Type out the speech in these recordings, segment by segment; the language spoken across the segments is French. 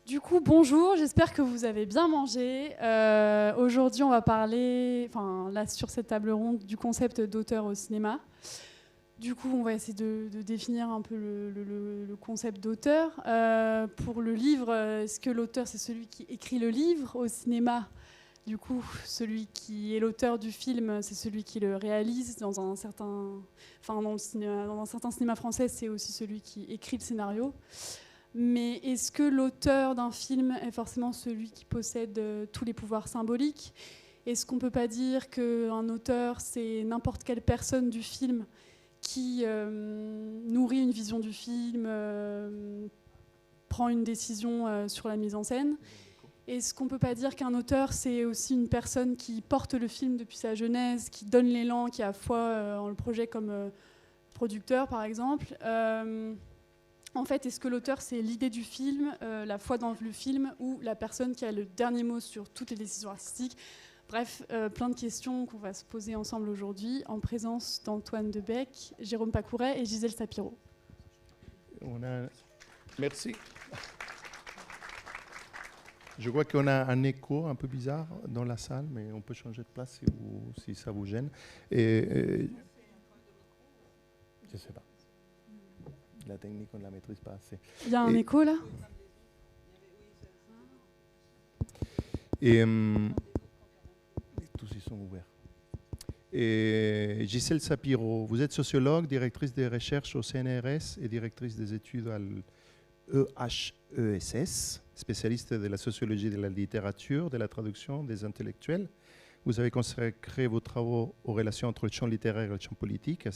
Du coup, bonjour, j'espère que vous avez bien mangé. Aujourd'hui, on va parler, là, sur cette table ronde, du concept d'auteur au cinéma. Du coup, on va essayer de définir un peu le concept d'auteur. Pour le livre, est-ce que l'auteur, c'est celui qui écrit le livre au cinéma? Du coup, celui qui est l'auteur du film, c'est celui qui le réalise dans un certain, dans un certain cinéma français, c'est aussi celui qui écrit le scénario. Mais est-ce que l'auteur d'un film est forcément celui qui possède tous les pouvoirs symboliques? Est-ce qu'on ne peut pas dire qu'un auteur, c'est n'importe quelle personne du film qui nourrit une vision du film, prend une décision sur la mise en scène? Est-ce qu'on ne peut pas dire qu'un auteur, c'est aussi une personne qui porte le film depuis sa jeunesse, qui donne l'élan, qui a foi en le projet comme producteur, par exemple? En fait, est-ce que l'auteur, c'est l'idée du film, la foi dans le film, ou la personne qui a le dernier mot sur toutes les décisions artistiques? Bref, plein de questions qu'on va se poser ensemble aujourd'hui, en présence d'Antoine Debec, Jérôme Pacouret et Gisèle Sapiro. Merci. Je crois qu'on a un écho un peu bizarre dans la salle, mais on peut changer de place si ça vous gêne. Je ne sais pas. La technique, on ne la maîtrise pas assez. Il y a un écho là? Et tous ils sont ouverts. Et Gisèle Sapiro, vous êtes sociologue, directrice des recherches au CNRS et directrice des études à l'EHESS, spécialiste de la sociologie de la littérature, de la traduction, des intellectuels. Vous avez consacré vos travaux aux relations entre le champ littéraire et le champ politique,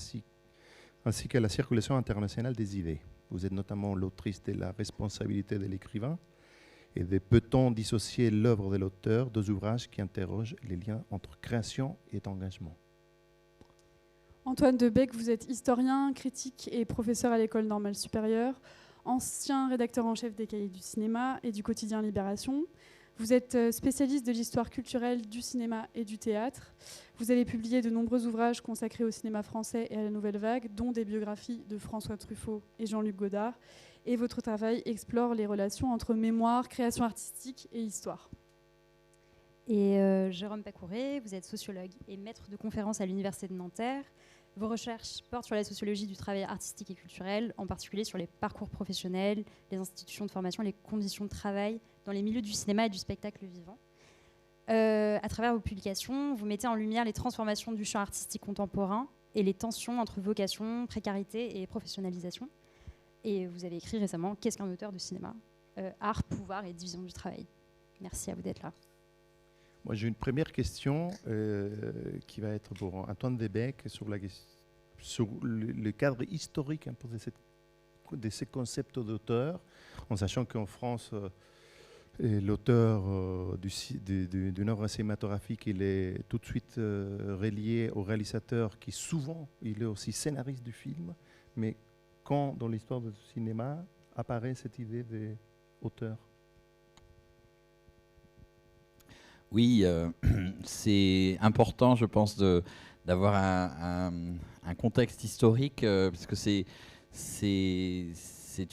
ainsi qu'à la circulation internationale des idées. Vous êtes notamment l'autrice de La responsabilité de l'écrivain et de Peut-on dissocier l'œuvre de l'auteur, deux ouvrages qui interrogent les liens entre création et engagement. Antoine Debec, vous êtes historien, critique et professeur à l'École normale supérieure, ancien rédacteur en chef des Cahiers du cinéma et du quotidien Libération. Vous êtes spécialiste de l'histoire culturelle du cinéma et du théâtre. Vous avez publié de nombreux ouvrages consacrés au cinéma français et à la Nouvelle Vague, dont des biographies de François Truffaut et Jean-Luc Godard. Et votre travail explore les relations entre mémoire, création artistique et histoire. Et Jérôme Pacouret, vous êtes sociologue et maître de conférences à l'Université de Nanterre. Vos recherches portent sur la sociologie du travail artistique et culturel, en particulier sur les parcours professionnels, les institutions de formation, les conditions de travail dans les milieux du cinéma et du spectacle vivant. À travers vos publications, vous mettez en lumière les transformations du champ artistique contemporain et les tensions entre vocation, précarité et professionnalisation. Et vous avez écrit récemment « Qu'est-ce qu'un auteur de cinéma ? Art, pouvoir et division du travail ». Merci à vous d'être là. Moi, j'ai une première question qui va être pour Antoine Debec sur le cadre historique un peu de ces concepts d'auteur, en sachant qu'en France, l'auteur d'une œuvre cinématographique, il est tout de suite relié au réalisateur qui souvent, il est aussi scénariste du film, mais quand dans l'histoire du cinéma apparaît cette idée d'auteur? Oui, c'est important, je pense, d'avoir un contexte historique, parce que c'est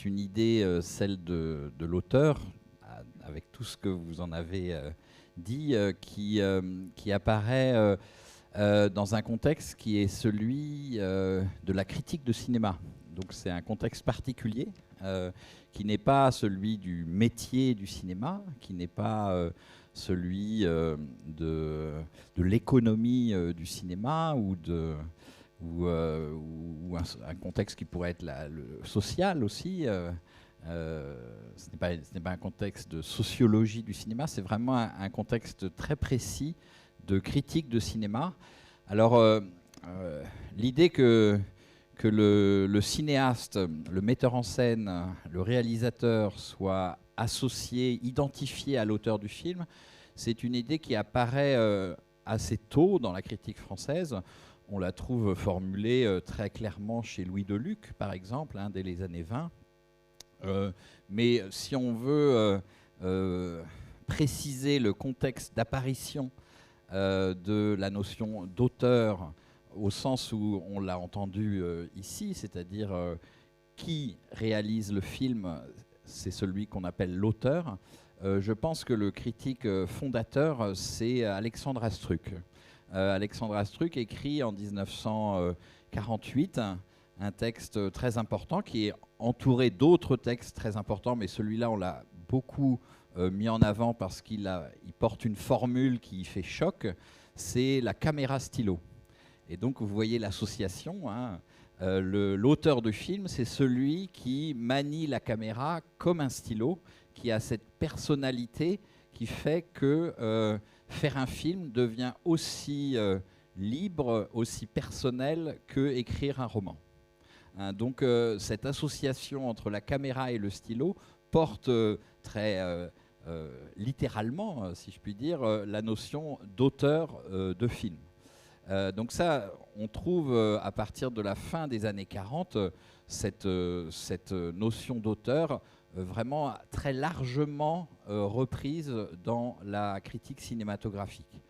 une idée, celle de l'auteur, avec tout ce que vous en avez dit, qui apparaît dans un contexte qui est celui de la critique de cinéma. Donc c'est un contexte particulier qui n'est pas celui du métier du cinéma, qui n'est pas celui de l'économie du cinéma ou un contexte qui pourrait être le social aussi. Ce n'est pas un contexte de sociologie du cinéma, c'est vraiment un contexte très précis de critique de cinéma. Alors, l'idée que le cinéaste, le metteur en scène, le réalisateur soit associé, identifié à l'auteur du film, c'est une idée qui apparaît assez tôt dans la critique française. On la trouve formulée très clairement chez Louis Deluc, par exemple, dès les années 20. Mais si on veut préciser le contexte d'apparition de la notion d'auteur au sens où on l'a entendu ici, c'est-à-dire qui réalise le film, c'est celui qu'on appelle l'auteur. Je pense que le critique fondateur, c'est Alexandre Astruc. Alexandre Astruc écrit en 1948 un texte très important qui est entouré d'autres textes très importants, mais celui-là, on l'a beaucoup mis en avant parce qu'il porte une formule qui fait choc, c'est la caméra stylo. Et donc, vous voyez l'association, hein. L'auteur de film, c'est celui qui manie la caméra comme un stylo, qui a cette personnalité qui fait que faire un film devient aussi libre, aussi personnel que écrire un roman. Hein, donc cette association entre la caméra et le stylo porte très littéralement, si je puis dire, la notion d'auteur de film. Donc ça, on trouve à partir de la fin des années 40 cette notion d'auteur vraiment très largement reprise dans la critique cinématographique.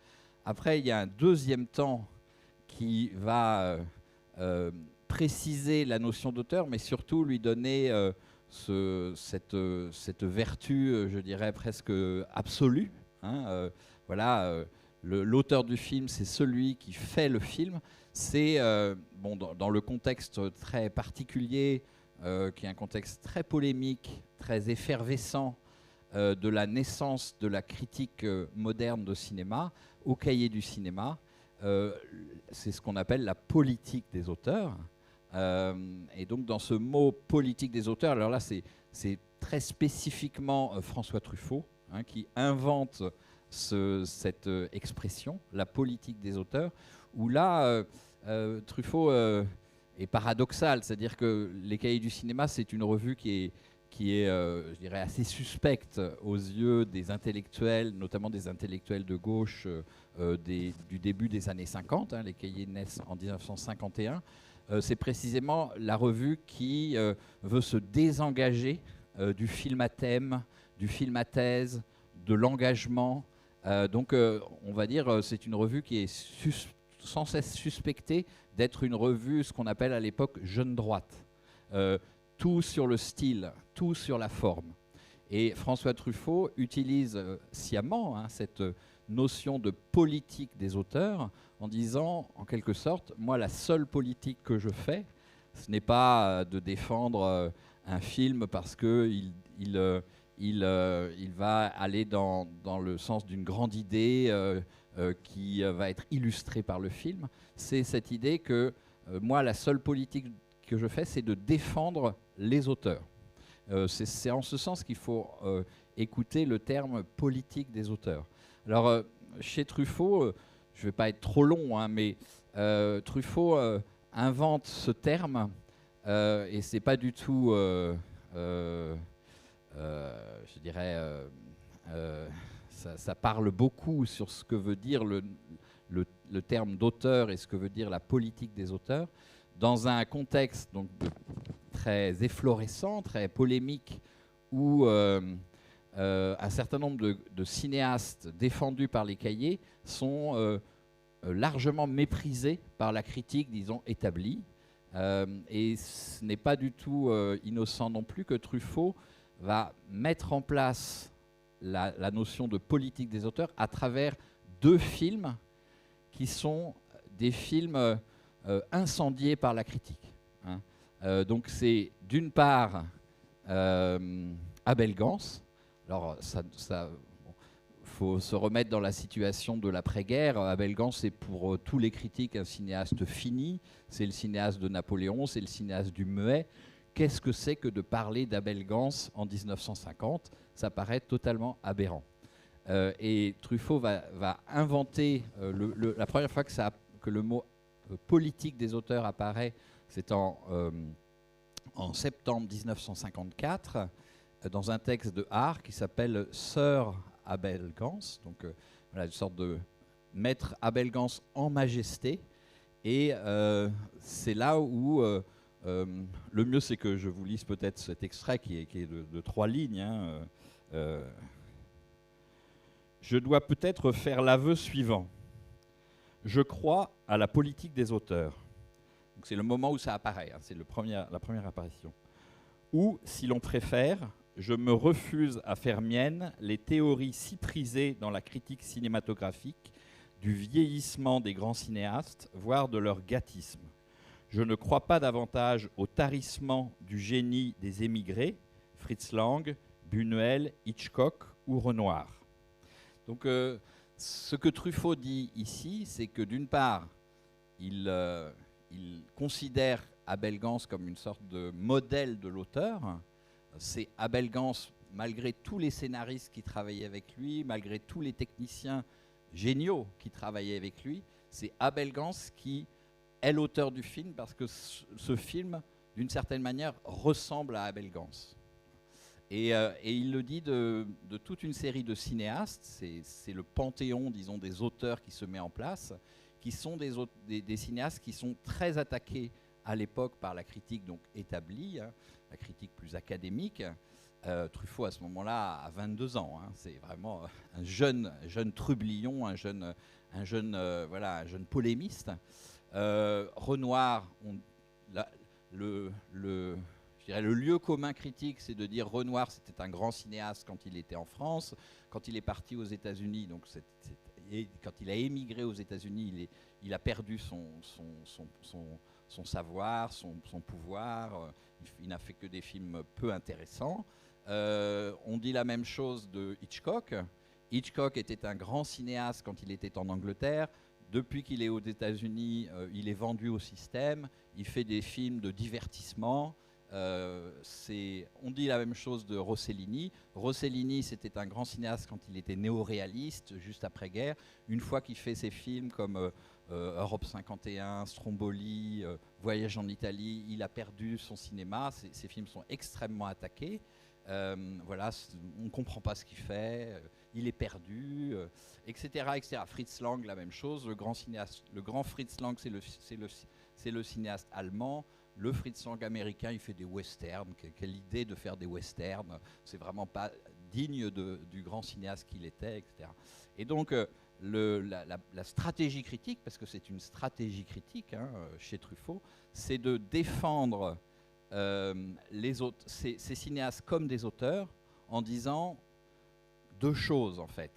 Après, il y a un deuxième temps qui va préciser la notion d'auteur, mais surtout lui donner cette vertu, je dirais, presque absolue. Hein, voilà, l'auteur du film, c'est celui qui fait le film. C'est, bon, dans le contexte très particulier, qui est un contexte très polémique, très effervescent de la naissance de la critique moderne de cinéma, au Cahier du cinéma. C'est ce qu'on appelle la politique des auteurs. Et donc dans ce mot politique des auteurs, alors là c'est très spécifiquement François Truffaut, hein, qui invente cette expression, la politique des auteurs, où là Truffaut est paradoxal, c'est-à-dire que les Cahiers du cinéma, c'est une revue qui est je dirais, assez suspecte aux yeux des intellectuels, notamment des intellectuels de gauche du début des années 50. Hein, les Cahiers naissent en 1951. C'est précisément la revue qui veut se désengager du film à thème, du film à thèse, de l'engagement. Donc, on va dire, c'est une revue qui est sans cesse suspectée d'être une revue, ce qu'on appelle à l'époque jeune droite. Tout sur le style, tout sur la forme. Et François Truffaut utilise sciemment cette notion de politique des auteurs en disant, en quelque sorte, moi, la seule politique que je fais, ce n'est pas de défendre un film parce qu'il va aller dans le sens d'une grande idée qui va être illustrée par le film. C'est cette idée que moi, la seule politique que je fais, c'est de défendre les auteurs. C'est en ce sens qu'il faut écouter le terme politique des auteurs. Alors, chez Truffaut, je ne vais pas être trop long, hein, mais Truffaut invente ce terme et ce n'est pas du tout, je dirais, ça parle beaucoup sur ce que veut dire le terme d'auteur et ce que veut dire la politique des auteurs, dans un contexte donc, très efflorescent, très polémique, où un certain nombre de cinéastes défendus par les Cahiers sont largement méprisés par la critique, disons, établie. Et ce n'est pas du tout innocent non plus que Truffaut va mettre en place la notion de politique des auteurs à travers deux films qui sont des films incendiés par la critique. Hein. Donc c'est d'une part Abel Gance. Alors faut se remettre dans la situation de l'après-guerre. Abel Gance, c'est pour tous les critiques un cinéaste fini. C'est le cinéaste de Napoléon, c'est le cinéaste du muet. Qu'est-ce que c'est que de parler d'Abel Gance en 1950 ? Ça paraît totalement aberrant. Et Truffaut va inventer, la première fois que le mot politique des auteurs apparaît, c'est en septembre 1954, dans un texte de Art qui s'appelle Sir Abel Gance, donc voilà, une sorte de mettre Abel Gance en majesté. Et c'est là où le mieux, c'est que je vous lise peut-être cet extrait qui est de 3 lignes. Hein, je dois peut-être faire l'aveu suivant. Je crois à la politique des auteurs. C'est le moment où ça apparaît, hein, c'est la première apparition. Ou, si l'on préfère, je me refuse à faire mienne les théories si prisées dans la critique cinématographique du vieillissement des grands cinéastes, voire de leur gâtisme. Je ne crois pas davantage au tarissement du génie des émigrés, Fritz Lang, Buñuel, Hitchcock ou Renoir. Donc, ce que Truffaut dit ici, c'est que d'une part, il considère Abel Gance comme une sorte de modèle de l'auteur. C'est Abel Gance, malgré tous les scénaristes qui travaillaient avec lui, malgré tous les techniciens géniaux qui travaillaient avec lui, c'est Abel Gance qui est l'auteur du film parce que ce film, d'une certaine manière, ressemble à Abel Gance. Et il le dit de toute une série de cinéastes, c'est le panthéon, disons, des auteurs qui se met en place, qui sont des cinéastes qui sont très attaqués à l'époque par la critique donc établie, hein, la critique plus académique. Truffaut, à ce moment-là, a 22 ans. Hein, c'est vraiment un jeune trublion, un jeune polémiste. Renoir, je dirais le lieu commun critique, c'est de dire Renoir, c'était un grand cinéaste quand il était en France, quand il est parti aux États-Unis, donc quand il a émigré aux États-Unis, il a perdu son savoir, son pouvoir. Il n'a fait que des films peu intéressants. On dit la même chose de Hitchcock. Hitchcock était un grand cinéaste quand il était en Angleterre. Depuis qu'il est aux États-Unis, il est vendu au système. Il fait des films de divertissement. On dit la même chose de Rossellini. Rossellini, c'était un grand cinéaste quand il était néo-réaliste, juste après-guerre. Une fois qu'il fait ses films comme Europe 51, Stromboli, Voyage en Italie, il a perdu son cinéma. Ses films sont extrêmement attaqués. Voilà, on ne comprend pas ce qu'il fait, il est perdu, etc., etc. Fritz Lang, la même chose. Le grand Fritz Lang, c'est le cinéaste allemand. Le Fritz Lang américain, il fait des westerns. Quelle idée de faire des westerns. C'est vraiment pas digne du grand cinéaste qu'il était, etc. Et donc, la stratégie critique, parce que c'est une stratégie critique hein, chez Truffaut, c'est de défendre ces cinéastes comme des auteurs en disant deux choses, en fait.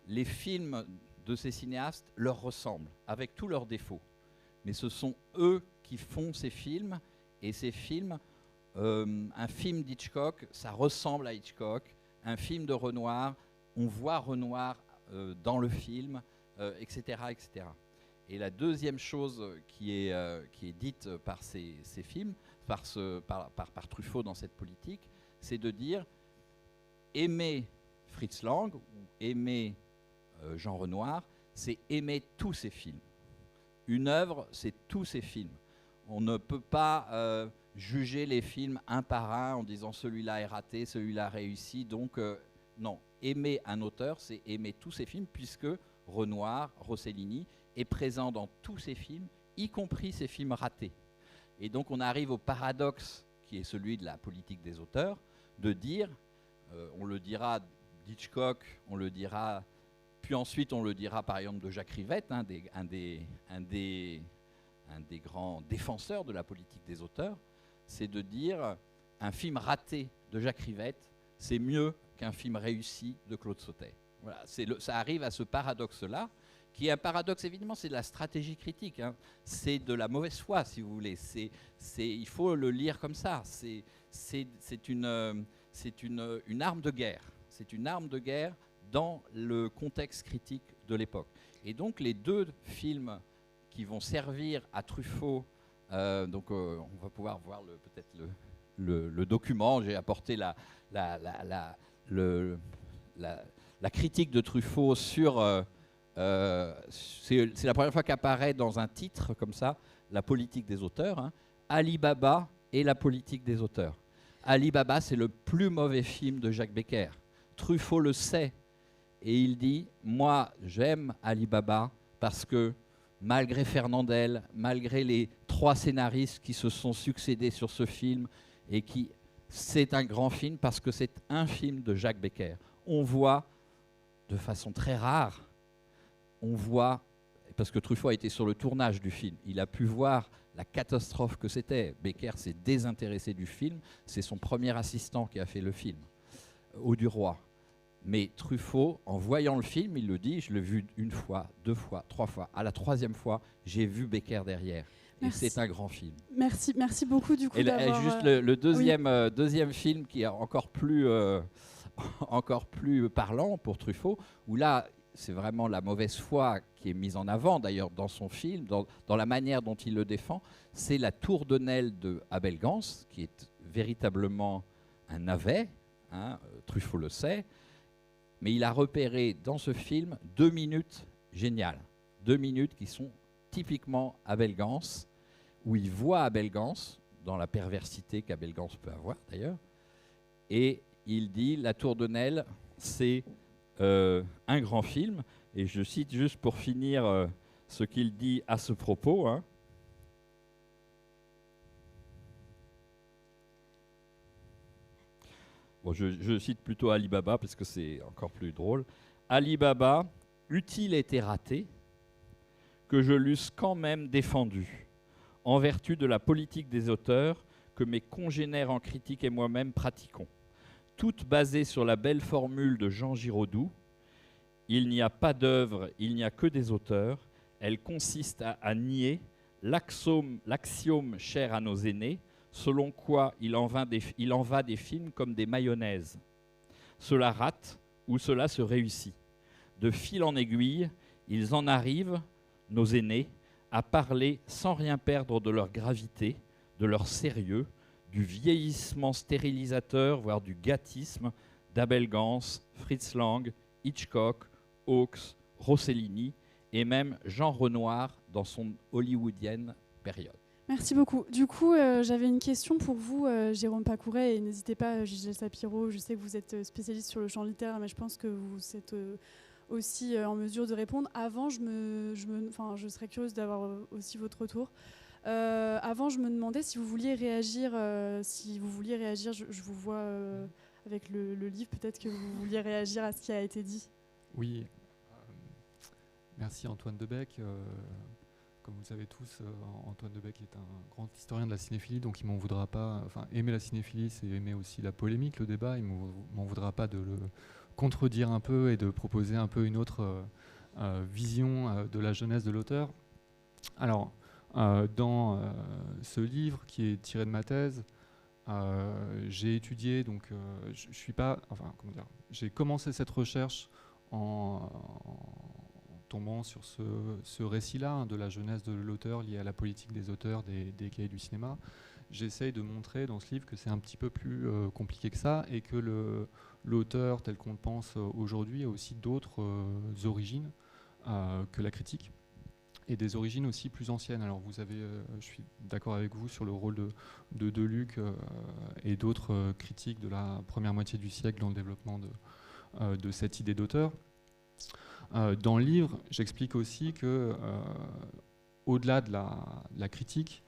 Les films de ces cinéastes leur ressemblent, avec tous leurs défauts. Mais ce sont eux qui font ces films, et ces films, un film d'Hitchcock, ça ressemble à Hitchcock. Un film de Renoir, on voit Renoir dans le film, etc., etc. Et la deuxième chose qui est dite par ces films, par Truffaut dans cette politique, c'est de dire aimer Fritz Lang ou aimer Jean Renoir, c'est aimer tous ces films. Une œuvre, c'est tous ces films. On ne peut pas juger les films un par un en disant celui-là est raté, celui-là réussi. Donc, non, aimer un auteur, c'est aimer tous ces films, puisque Renoir, Rossellini est présent dans tous ces films, y compris ces films ratés. Et donc, on arrive au paradoxe qui est celui de la politique des auteurs, de dire, on le dira d'Hitchcock, on le dira, puis ensuite on le dira par exemple de Jacques Rivette, un des grands défenseurs de la politique des auteurs, c'est de dire un film raté de Jacques Rivette, c'est mieux qu'un film réussi de Claude Sautet. Voilà, ça arrive à ce paradoxe-là, qui est un paradoxe, évidemment, c'est de la stratégie critique, hein. C'est de la mauvaise foi, si vous voulez. Il faut le lire comme ça. C'est une arme de guerre. C'est une arme de guerre dans le contexte critique de l'époque. Et donc, les deux films qui vont servir à Truffaut, on va pouvoir voir peut-être le document. J'ai apporté la critique de Truffaut sur... c'est la première fois qu'apparaît dans un titre comme ça, la politique des auteurs, hein. Ali Baba et la politique des auteurs. Ali Baba, c'est le plus mauvais film de Jacques Becker. Truffaut le sait. Et il dit, moi, j'aime Ali Baba parce que malgré Fernandel, malgré les 3 scénaristes qui se sont succédés sur ce film, c'est un grand film parce que c'est un film de Jacques Becker. On voit, de façon très rare, parce que Truffaut a été sur le tournage du film, il a pu voir la catastrophe que c'était. Becker s'est désintéressé du film, c'est son premier assistant qui a fait le film, Auduroy. Mais Truffaut, en voyant le film, il le dit, je l'ai vu 1 fois, 2 fois, 3 fois. À la 3e fois, j'ai vu Becker derrière. Merci. Et c'est un grand film. Merci beaucoup du coup Et d'avoir... juste le deuxième film qui est encore plus parlant pour Truffaut, où là, c'est vraiment la mauvaise foi qui est mise en avant, d'ailleurs, dans son film, dans la manière dont il le défend. C'est La Tour de Nesle de Abel Gans, qui est véritablement un navet, hein, Truffaut le sait, mais il a repéré dans ce film 2 minutes géniales, 2 minutes qui sont typiquement Abel Gans, où il voit Abel Gans, dans la perversité qu'Abel Gans peut avoir d'ailleurs, et il dit La Tour de Nesle, c'est un grand film, et je cite juste pour finir ce qu'il dit à ce propos. Hein. Bon, je cite plutôt Ali Baba parce que c'est encore plus drôle. Ali Baba, eût-il été raté, que je l'eusse quand même défendu, en vertu de la politique des auteurs que mes congénères en critique et moi-même pratiquons, toute basée sur la belle formule de Jean Giraudoux. Il n'y a pas d'œuvre, il n'y a que des auteurs. Elle consiste à nier l'axiome cher à nos aînés, selon quoi il en va des films comme des mayonnaises. Cela rate ou cela se réussit. De fil en aiguille, ils en arrivent, nos aînés, à parler sans rien perdre de leur gravité, de leur sérieux, du vieillissement stérilisateur, voire du gâtisme d'Abel Gans, Fritz Lang, Hitchcock, Hawks, Rossellini et même Jean Renoir dans son hollywoodienne période. Merci beaucoup. Du coup, j'avais une question pour vous, Jérôme Pacouret, et n'hésitez pas, Gisèle Sapiro, je sais que vous êtes spécialiste sur le champ littéraire, mais je pense que vous êtes aussi en mesure de répondre. Avant, je serais curieuse d'avoir aussi votre retour. Avant, je me demandais si vous vouliez réagir. Je vous vois avec le livre, peut-être que vous vouliez réagir à ce qui a été dit. Oui, merci Antoine Debec. Comme vous le savez tous, Antoine Debec est un grand historien de la cinéphilie, donc il m'en voudra pas. Enfin, aimer la cinéphilie, c'est aimer aussi la polémique, le débat. Il m'en voudra pas de le contredire un peu et de proposer un peu une autre vision de la jeunesse de l'auteur. Alors, dans ce livre qui est tiré de ma thèse, j'ai étudié, donc je suis pas, enfin, comment dire, j'ai commencé cette recherche en tombant sur ce récit-là, hein, de la jeunesse de l'auteur lié à la politique des auteurs des cahiers du cinéma. J'essaye de montrer dans ce livre que c'est un petit peu plus compliqué que ça et que l'auteur tel qu'on le pense aujourd'hui a aussi d'autres origines que la critique et des origines aussi plus anciennes. Alors vous avez, je suis d'accord avec vous sur le rôle de Deluc et d'autres critiques de la première moitié du siècle dans le développement de cette idée d'auteur. Dans le livre, j'explique aussi que, au-delà de la critique,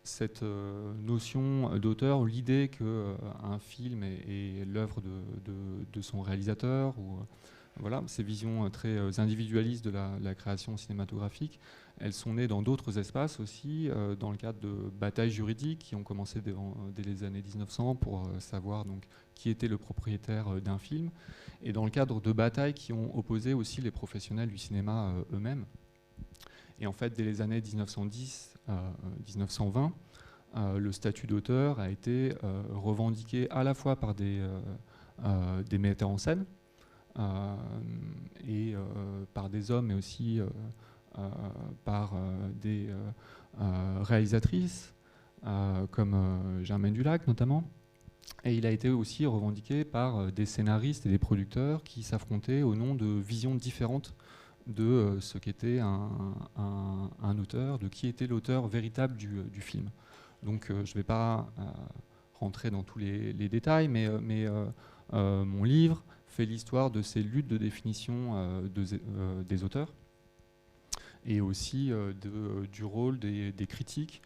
cette notion d'auteur, l'idée qu'un film est l'œuvre de son réalisateur, ou voilà, ces visions très individualistes de la création cinématographique, elles sont nées dans d'autres espaces aussi, dans le cadre de batailles juridiques qui ont commencé dès les années 1900 pour savoir donc qui était le propriétaire d'un film, et dans le cadre de batailles qui ont opposé aussi les professionnels du cinéma eux-mêmes. Et en fait, dès les années 1910-1920, le statut d'auteur a été revendiqué à la fois par des metteurs en scène et par des hommes, mais aussi par des réalisatrices comme Germaine Dulac notamment. Et il a été aussi revendiqué par des scénaristes et des producteurs qui s'affrontaient au nom de visions différentes de ce qu'était un auteur, de qui était l'auteur véritable du film. Donc je ne vais pas rentrer dans tous les détails, mais mon livre fait l'histoire de ces luttes de définition des auteurs et aussi du rôle des critiques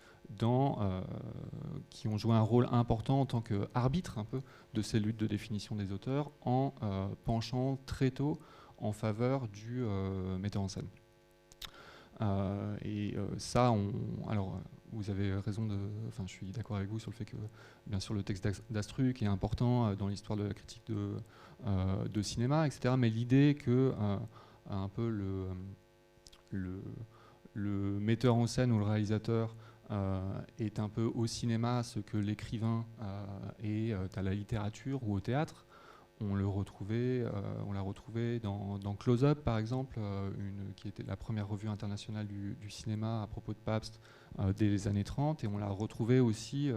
qui ont joué un rôle important en tant qu'arbitre un peu de ces luttes de définition des auteurs en penchant très tôt en faveur du metteur en scène. Et alors, vous avez raison je suis d'accord avec vous sur le fait que, bien sûr, le texte d'Astruc est important dans l'histoire de la critique de cinéma, etc. Mais l'idée que un peu le metteur en scène ou le réalisateur est un peu au cinéma ce que l'écrivain est à la littérature ou au théâtre. On l'a retrouvé dans Close Up, par exemple, qui était la première revue internationale du cinéma à propos de Pabst dès les années 30, et on l'a retrouvé aussi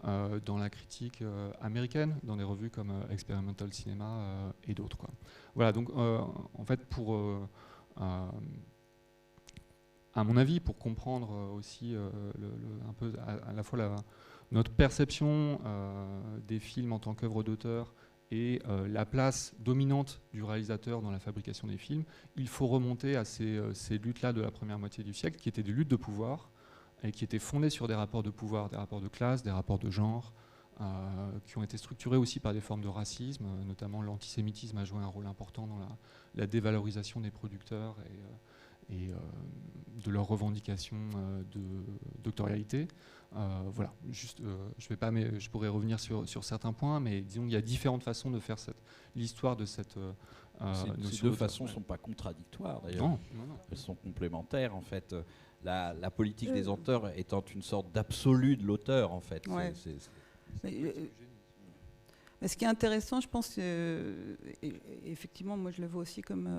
dans la critique américaine, dans des revues comme Experimental Cinema et d'autres, quoi. Voilà, donc en fait, à mon avis, pour comprendre aussi un peu à la fois notre perception des films en tant qu'œuvre d'auteur et la place dominante du réalisateur dans la fabrication des films, il faut remonter à ces luttes-là de la première moitié du siècle, qui étaient des luttes de pouvoir, et qui étaient fondées sur des rapports de pouvoir, des rapports de classe, des rapports de genre, qui ont été structurés aussi par des formes de racisme, notamment l'antisémitisme a joué un rôle important dans la dévalorisation des producteurs et de leurs revendications de doctorialité. Voilà, juste, je pourrais revenir sur certains points, mais disons qu'il y a différentes façons de faire l'histoire de cette notion. Ces deux façons ne sont pas contradictoires, d'ailleurs. Non. Elles sont complémentaires, en fait. La politique des auteurs étant une sorte d'absolu de l'auteur, en fait. Ouais. Mais ce qui est intéressant, je pense, effectivement, moi je le vois aussi comme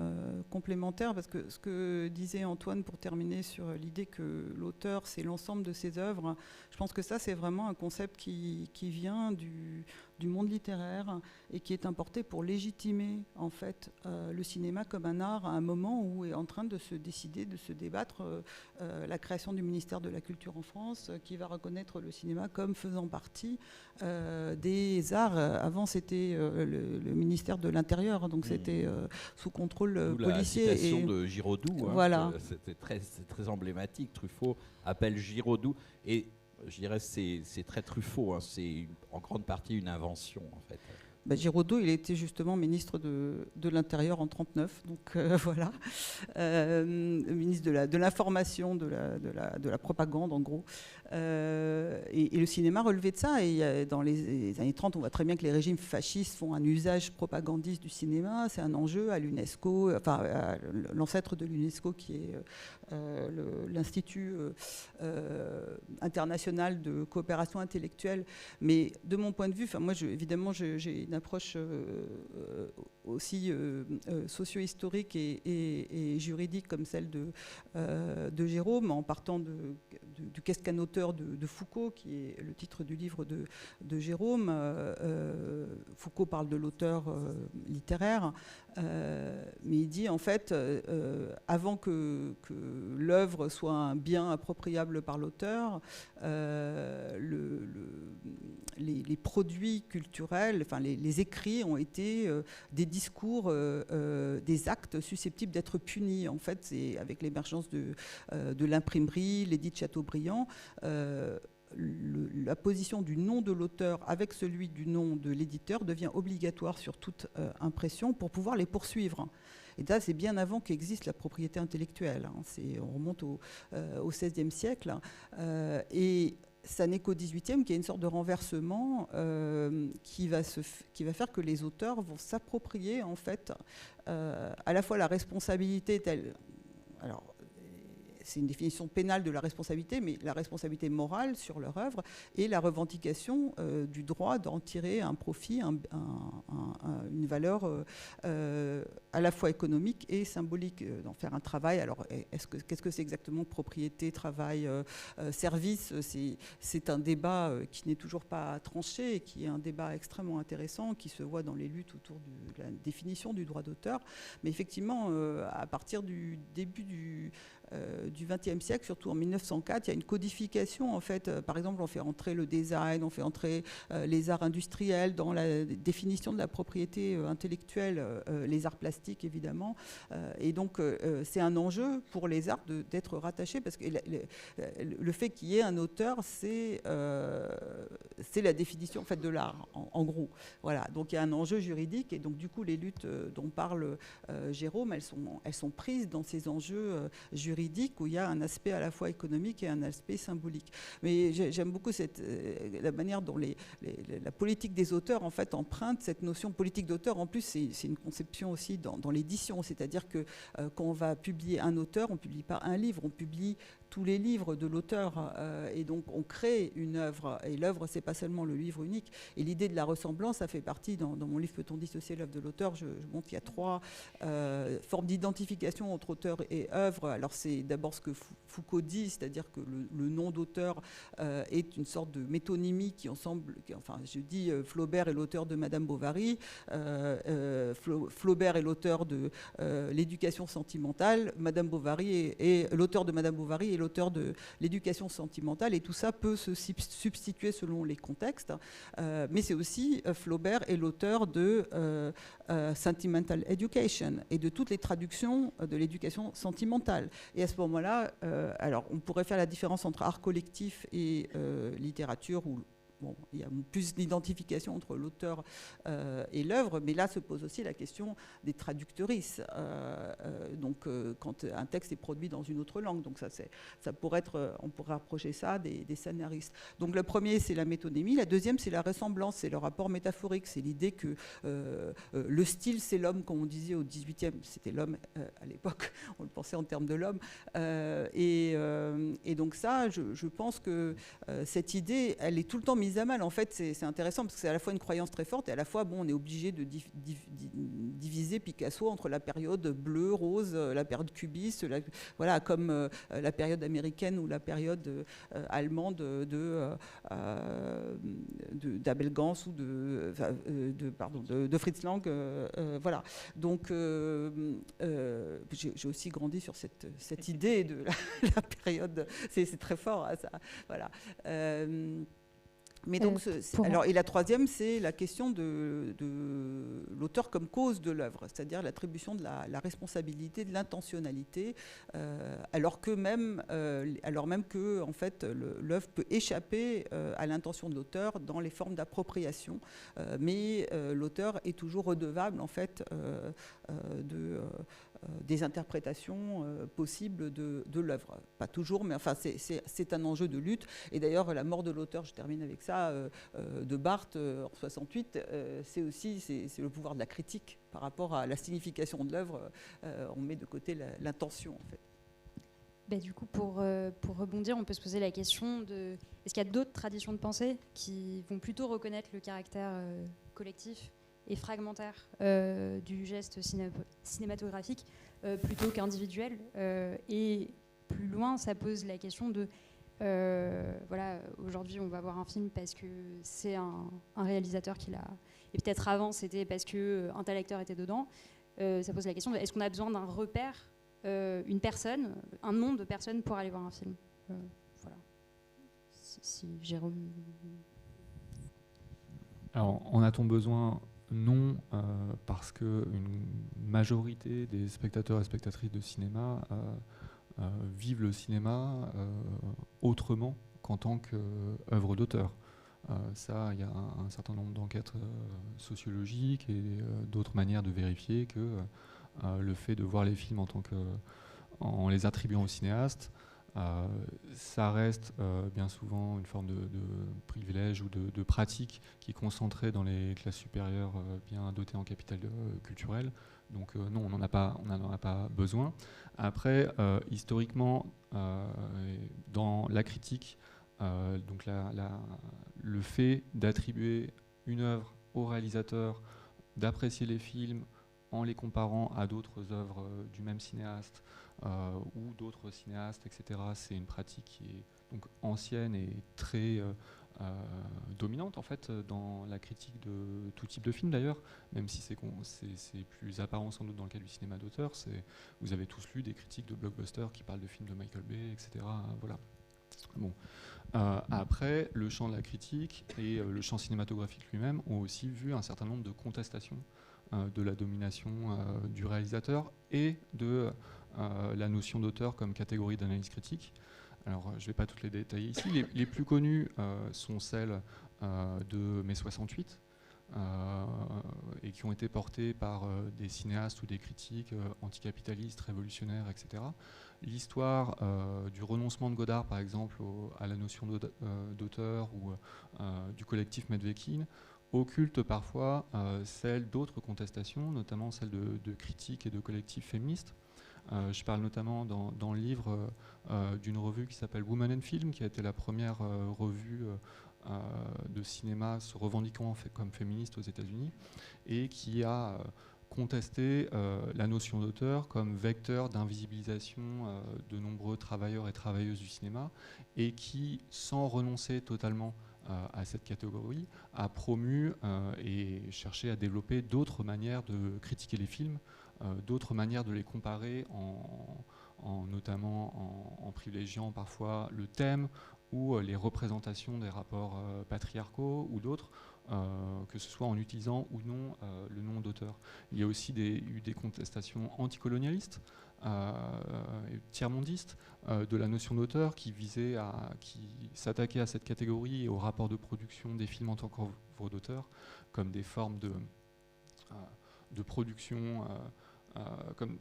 complémentaire, parce que ce que disait Antoine pour terminer sur l'idée que l'auteur, c'est l'ensemble de ses œuvres, je pense que ça, c'est vraiment un concept qui vient du monde littéraire et qui est importé pour légitimer en fait le cinéma comme un art à un moment où est en train de se décider, de se débattre la création du ministère de la Culture en France, qui va reconnaître le cinéma comme faisant partie des arts. Avant, c'était le ministère de l'Intérieur, donc c'était sous contrôle policier. La citation de Giraudoux, voilà. C'était très emblématique. Truffaut appelle Giraudoux, et je dirais c'est très Truffaut, c'est en grande partie une invention, en fait. Giraudoux, il était justement ministre de l'Intérieur en 1939, donc voilà, ministre de l'information, de la propagande en gros. Et le cinéma relevait de ça, et dans les années 30, on voit très bien que les régimes fascistes font un usage propagandiste du cinéma. C'est un enjeu à l'UNESCO, enfin à l'ancêtre de l'UNESCO qui est l'Institut international de coopération intellectuelle. Mais de mon point de vue, moi évidemment j'ai une approche aussi socio-historique et juridique comme celle de Jérôme, en partant du Qu'est-ce qu'un auteur de Foucault, qui est le titre du livre de Jérôme. Foucault parle de l'auteur littéraire, mais il dit en fait, avant que l'œuvre soit un bien appropriable par l'auteur, les produits culturels, enfin les écrits ont été des discours, des actes susceptibles d'être punis. En fait, c'est avec l'émergence de l'imprimerie, l'édit Chateaubriand, la position du nom de l'auteur avec celui du nom de l'éditeur devient obligatoire sur toute impression pour pouvoir les poursuivre. Et là, c'est bien avant qu'existe la propriété intellectuelle. On remonte au XVIe siècle. Et ça n'est qu'au XVIIIe qu'il y a une sorte de renversement qui va faire que les auteurs vont s'approprier en fait à la fois la responsabilité telle. Alors, c'est une définition pénale de la responsabilité, mais la responsabilité morale sur leur œuvre et la revendication du droit d'en tirer un profit, une valeur à la fois économique et symbolique, d'en faire un travail. Alors, qu'est-ce que c'est exactement propriété, travail, service ? C'est un débat qui n'est toujours pas tranché et qui est un débat extrêmement intéressant, qui se voit dans les luttes autour de la définition du droit d'auteur. Mais effectivement, à partir du début du XXe siècle, surtout en 1904, il y a une codification. En fait, par exemple, on fait entrer le design, on fait entrer les arts industriels dans la définition de la propriété intellectuelle, les arts plastiques évidemment. Et donc, c'est un enjeu pour les arts d'être rattachés, parce que le fait qu'il y ait un auteur, c'est la définition en fait de l'art, en gros. Voilà. Donc, il y a un enjeu juridique, et donc du coup, les luttes dont parle Jérôme, elles sont prises dans ces enjeux juridiques juridique où il y a un aspect à la fois économique et un aspect symbolique. Mais j'aime beaucoup la manière dont la politique des auteurs en fait emprunte cette notion politique d'auteur. En plus, c'est une conception aussi dans l'édition, c'est-à-dire que quand on va publier un auteur, on ne publie pas un livre, on publie tous les livres de l'auteur, et donc on crée une œuvre, et l'œuvre c'est pas seulement le livre unique, et l'idée de la ressemblance, ça fait partie, dans mon livre Peut-on dissocier l'œuvre de l'auteur, je montre qu'il y a 3 formes d'identification entre auteur et œuvre. Alors c'est d'abord ce que Foucault dit, c'est-à-dire que le nom d'auteur est une sorte de métonymie qui ensemble, enfin je dis Flaubert est l'auteur de Madame Bovary, Flaubert est l'auteur de l'éducation sentimentale, Madame Bovary est l'auteur de Madame Bovary et l'auteur de l'éducation sentimentale, et tout ça peut se substituer selon les contextes, mais c'est aussi Flaubert est l'auteur de Sentimental Education et de toutes les traductions de l'éducation sentimentale. Et à ce moment-là, alors on pourrait faire la différence entre art collectif et littérature, où bon, il y a plus d'identification entre l'auteur et l'œuvre, mais là se pose aussi la question des traductrices. Donc, quand un texte est produit dans une autre langue, donc ça pourrait être, on pourrait rapprocher ça des scénaristes. Donc, le premier, c'est la métonymie. La deuxième, c'est la ressemblance, c'est le rapport métaphorique. C'est l'idée que le style, c'est l'homme, comme on disait au 18e, c'était l'homme à l'époque, on le pensait en termes de l'homme. Et donc ça, je pense que cette idée, elle est tout le temps mise à mal. En fait, c'est intéressant parce que c'est à la fois une croyance très forte et à la fois, bon, on est obligé de diviser Picasso entre la période bleue, rose, la période cubiste, voilà, comme la période américaine ou la période allemande d'Abel Gance ou de Fritz Lang. Voilà. Donc, j'ai aussi grandi sur cette idée de la période. C'est très fort, hein, ça. Voilà. Mais donc, alors, et la troisième, c'est la question de l'auteur comme cause de l'œuvre, c'est-à-dire l'attribution de la responsabilité, de l'intentionnalité, alors même que en fait, l'œuvre peut échapper à l'intention de l'auteur dans les formes d'appropriation, mais l'auteur est toujours redevable en fait des interprétations possibles de l'œuvre. Pas toujours, mais enfin, c'est un enjeu de lutte. Et d'ailleurs, la mort de l'auteur, je termine avec ça, de Barthes en 68, c'est le pouvoir de la critique par rapport à la signification de l'œuvre. On met de côté l'intention, en fait. Bah, du coup, pour rebondir, on peut se poser la question de est-ce qu'il y a d'autres traditions de pensée qui vont plutôt reconnaître le caractère collectif et fragmentaire du geste cinématographique plutôt qu'individuel, et plus loin, ça pose la question de voilà, aujourd'hui on va voir un film parce que c'est un réalisateur qui l'a, et peut-être avant c'était parce qu'un tel acteur était dedans. Ça pose la question de est-ce qu'on a besoin d'un repère, une personne, un nombre de personnes pour aller voir un film. Voilà. Si Jérôme. Alors, en a-t-on besoin ? Non, parce qu'une majorité des spectateurs et spectatrices de cinéma vivent le cinéma autrement qu'en tant qu'œuvre d'auteur. Ça, il y a un certain nombre d'enquêtes sociologiques et d'autres manières de vérifier que le fait de voir les films en les attribuant au cinéaste, ça reste bien souvent une forme de privilège ou de pratique qui est concentrée dans les classes supérieures bien dotées en capital culturel. Donc non, on n'en a pas besoin. Après, historiquement, dans la critique, donc le fait d'attribuer une œuvre au réalisateur, d'apprécier les films en les comparant à d'autres œuvres du même cinéaste ou d'autres cinéastes, etc., c'est une pratique qui est donc ancienne et très dominante en fait dans la critique de tout type de film d'ailleurs, même si c'est plus apparent sans doute dans le cas du cinéma d'auteur. Vous avez tous lu des critiques de blockbusters qui parlent de films de Michael Bay, etc. Voilà. Bon. Après, le champ de la critique et le champ cinématographique lui-même ont aussi vu un certain nombre de contestations de la domination du réalisateur et de la notion d'auteur comme catégorie d'analyse critique. Alors, je ne vais pas toutes les détailler ici. Les plus connues sont celles de mai 68, et qui ont été portés par des cinéastes ou des critiques anticapitalistes, révolutionnaires, etc. L'histoire du renoncement de Godard, par exemple, à la notion d'auteur ou du collectif Medvekin, occulte parfois celle d'autres contestations, notamment celle de critiques et de collectifs féministes. Je parle notamment dans le livre d'une revue qui s'appelle Women and Film, qui a été la première revue de cinéma se revendiquant comme féministe aux États-Unis, et qui a contesté la notion d'auteur comme vecteur d'invisibilisation de nombreux travailleurs et travailleuses du cinéma, et qui, sans renoncer totalement à cette catégorie, a promu et cherché à développer d'autres manières de critiquer les films, d'autres manières de les comparer, notamment en privilégiant parfois le thème ou les représentations des rapports patriarcaux ou d'autres, que ce soit en utilisant ou non le nom d'auteur. Il y a aussi eu des contestations anticolonialistes, tiers-mondistes, de la notion d'auteur qui s'attaquait à cette catégorie et au rapport de production des films en tant qu'œuvre d'auteur, comme des formes de production, comme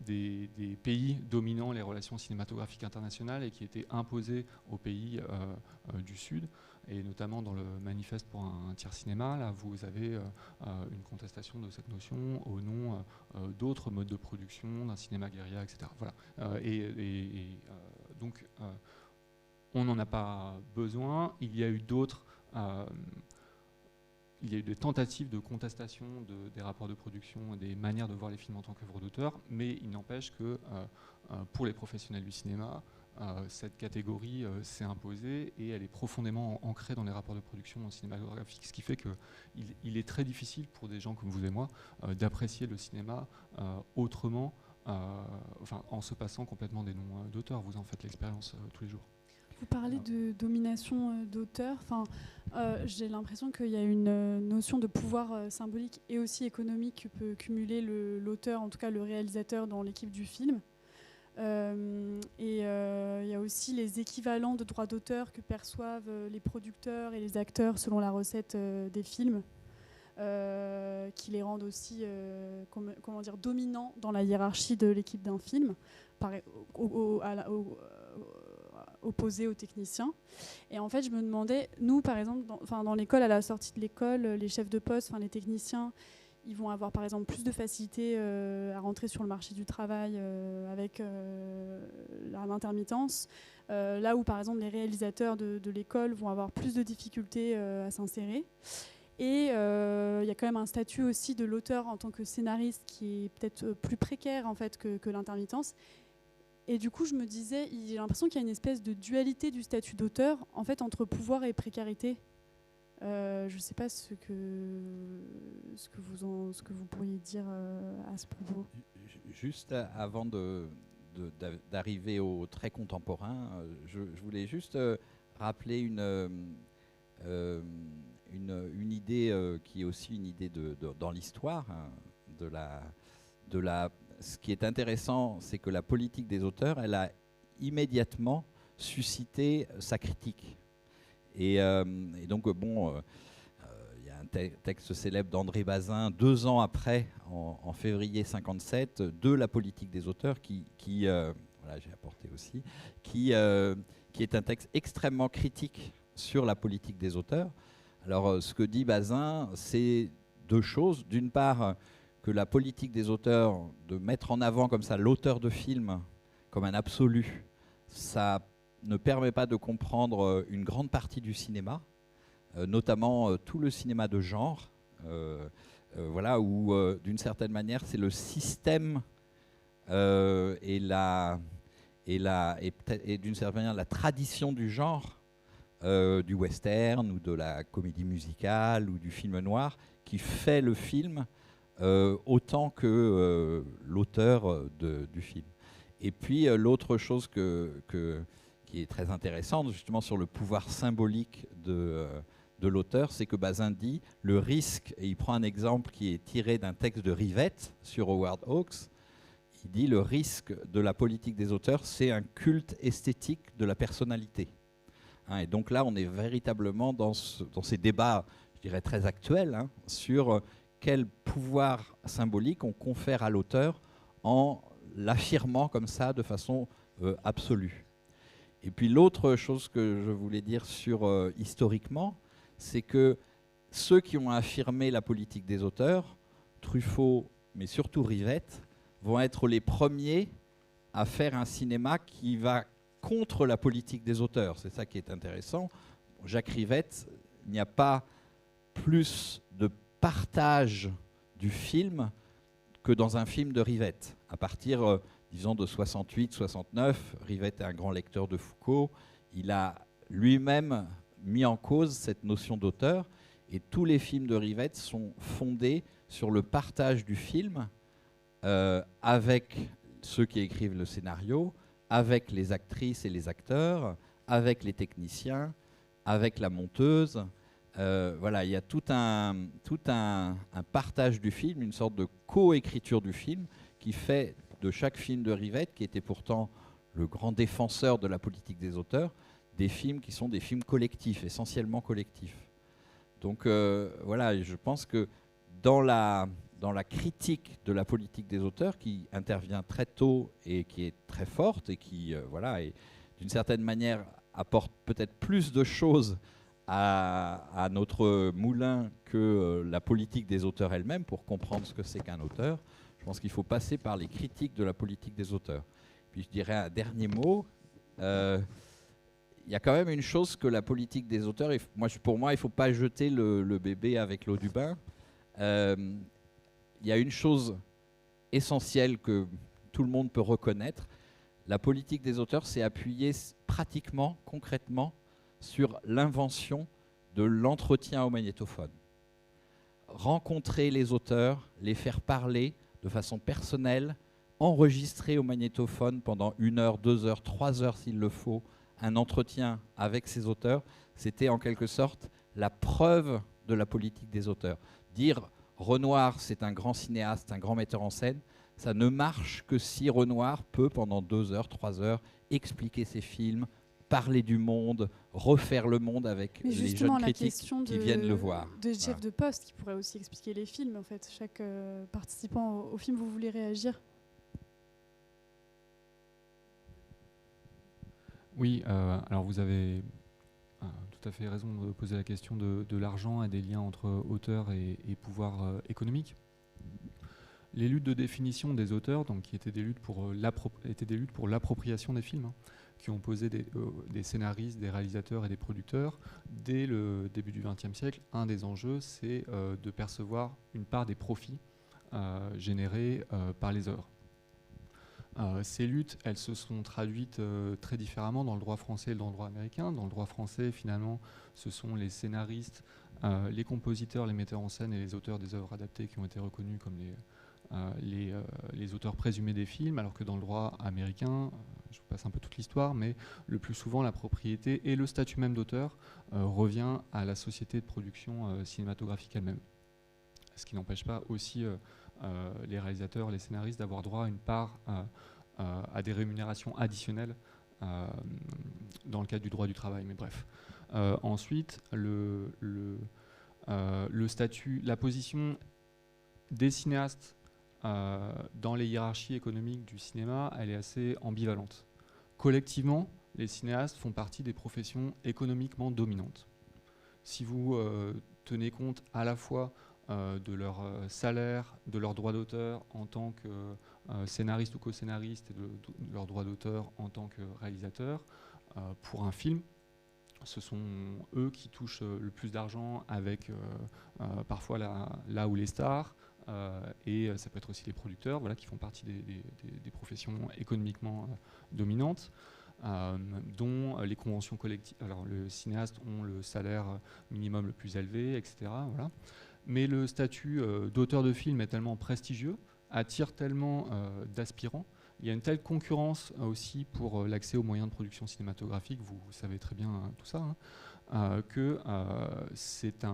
des pays dominant les relations cinématographiques internationales et qui étaient imposés aux pays du Sud, et notamment dans le manifeste pour un tiers cinéma, là vous avez une contestation de cette notion au nom d'autres modes de production, d'un cinéma guérilla, etc. Voilà. Donc on n'en a pas besoin. Il y a eu d'autres il y a eu des tentatives de contestation des rapports de production et des manières de voir les films en tant qu'œuvre d'auteur, mais il n'empêche que pour les professionnels du cinéma, cette catégorie s'est imposée et elle est profondément ancrée dans les rapports de production cinématographique, ce qui fait qu'il est très difficile pour des gens comme vous et moi d'apprécier le cinéma autrement, en se passant complètement des noms d'auteurs. Vous en faites l'expérience tous les jours. Vous parlez de domination d'auteur. J'ai l'impression qu'il y a une notion de pouvoir symbolique et aussi économique que peut cumuler l'auteur, en tout cas le réalisateur, dans l'équipe du film. Il y a aussi les équivalents de droits d'auteur que perçoivent les producteurs et les acteurs selon la recette des films, qui les rendent aussi dominants dans la hiérarchie de l'équipe d'un film, opposé aux techniciens. Et en fait, je me demandais, nous, par exemple, dans l'école, à la sortie de l'école, les chefs de poste, les techniciens, ils vont avoir, par exemple, plus de facilité à rentrer sur le marché du travail avec l'intermittence, là où, par exemple, les réalisateurs de l'école vont avoir plus de difficultés à s'insérer. Et il y a quand même un statut aussi de l'auteur en tant que scénariste qui est peut-être plus précaire, en fait, que l'intermittence. Et du coup, je me disais, j'ai l'impression qu'il y a une espèce de dualité du statut d'auteur, en fait, entre pouvoir et précarité. Je ne sais pas ce que vous pourriez dire à ce propos. Juste avant d'arriver au très contemporain, je voulais juste rappeler une idée qui est aussi une idée dans l'histoire ce qui est intéressant, c'est que la politique des auteurs, elle a immédiatement suscité sa critique. Et donc, il y a un texte célèbre d'André Bazin, 2 ans après, en février 1957, de la politique des auteurs, voilà, j'ai apporté aussi, qui est un texte extrêmement critique sur la politique des auteurs. Alors, ce que dit Bazin, c'est 2 choses. D'une part, que la politique des auteurs, de mettre en avant comme ça l'auteur de film comme un absolu, ça ne permet pas de comprendre une grande partie du cinéma, notamment tout le cinéma de genre, voilà, où d'une certaine manière c'est le système et d'une certaine manière la tradition du genre, du western ou de la comédie musicale ou du film noir qui fait le film autant que l'auteur du film. Et puis l'autre chose qui est très intéressante justement sur le pouvoir symbolique de l'auteur, c'est que Bazin dit le risque, et il prend un exemple qui est tiré d'un texte de Rivette sur Howard Hawks, il dit le risque de la politique des auteurs, c'est un culte esthétique de la personnalité. Et donc là, on est véritablement dans ces débats, je dirais, très actuels, sur quel pouvoir symbolique on confère à l'auteur en l'affirmant comme ça de façon absolue. Et puis l'autre chose que je voulais dire sur historiquement, c'est que ceux qui ont affirmé la politique des auteurs, Truffaut, mais surtout Rivette, vont être les premiers à faire un cinéma qui va contre la politique des auteurs. C'est ça qui est intéressant. Jacques Rivette, il n'y a pas plus de partage du film que dans un film de Rivette. À partir, disons, de 68-69, Rivette est un grand lecteur de Foucault. Il a lui-même mis en cause cette notion d'auteur, et tous les films de Rivette sont fondés sur le partage du film avec ceux qui écrivent le scénario, avec les actrices et les acteurs, avec les techniciens, avec la monteuse. Voilà, il y a tout un partage du film, une sorte de co-écriture du film qui fait de chaque film de Rivette, qui était pourtant le grand défenseur de la politique des auteurs, des films qui sont des films collectifs, essentiellement collectifs. Donc voilà, je pense que dans la critique de la politique des auteurs, qui intervient très tôt et qui est très forte et qui, voilà, et d'une certaine manière apporte peut-être plus de choses à notre moulin que la politique des auteurs elle-même pour comprendre ce que c'est qu'un auteur. Je pense qu'il faut passer par les critiques de la politique des auteurs. Puis je dirais un dernier mot. Il y a quand même une chose que la politique des auteurs, pour moi, il ne faut pas jeter le bébé avec l'eau du bain. Il y a une chose essentielle que tout le monde peut reconnaître. La politique des auteurs s'est appuyée pratiquement, concrètement, sur l'invention de l'entretien au magnétophone. Rencontrer les auteurs, les faire parler de façon personnelle, enregistrer au magnétophone pendant 1 heure, 2 heures, 3 heures s'il le faut, un entretien avec ces auteurs, c'était en quelque sorte la preuve de la politique des auteurs. Dire Renoir, c'est un grand cinéaste, un grand metteur en scène, ça ne marche que si Renoir peut, pendant 2 heures, 3 heures, expliquer ses films, parler du monde, refaire le monde avec les jeunes critiques qui viennent le voir. Des chefs de poste qui pourraient aussi expliquer les films, en fait. Chaque participant au film, vous voulez réagir ? Oui, alors vous avez tout à fait raison de poser la question de l'argent et des liens entre auteurs et pouvoir économique. Les luttes de définition des auteurs, donc, qui étaient des luttes pour l'appropriation des films, qui ont opposé des scénaristes, des réalisateurs et des producteurs. Dès le début du XXe siècle, un des enjeux, c'est de percevoir une part des profits générés par les œuvres. Ces luttes, elles se sont traduites très différemment dans le droit français et dans le droit américain. Dans le droit français, finalement, ce sont les scénaristes, les compositeurs, les metteurs en scène et les auteurs des œuvres adaptées qui ont été reconnus comme les auteurs présumés des films, alors que dans le droit américain, je vous passe un peu toute l'histoire, mais le plus souvent la propriété et le statut même d'auteur revient à la société de production cinématographique elle-même. Ce qui n'empêche pas aussi les réalisateurs, les scénaristes d'avoir droit à une part à des rémunérations additionnelles dans le cadre du droit du travail, mais bref. Ensuite, le statut, la position des cinéastes dans les hiérarchies économiques du cinéma, elle est assez ambivalente. Collectivement, les cinéastes font partie des professions économiquement dominantes. Si vous tenez compte à la fois de leur salaire, de leurs droits d'auteur en tant que scénariste ou co-scénariste et de leurs droits d'auteur en tant que réalisateur, pour un film, ce sont eux qui touchent le plus d'argent avec parfois là où les stars, et ça peut être aussi les producteurs, voilà, qui font partie des professions économiquement dominantes, dont les conventions collectives. Alors, les cinéastes ont le salaire minimum le plus élevé, etc. Voilà. Mais le statut d'auteur de film est tellement prestigieux, attire tellement d'aspirants. Il y a une telle concurrence aussi pour l'accès aux moyens de production cinématographique, vous savez très bien tout ça, que c'est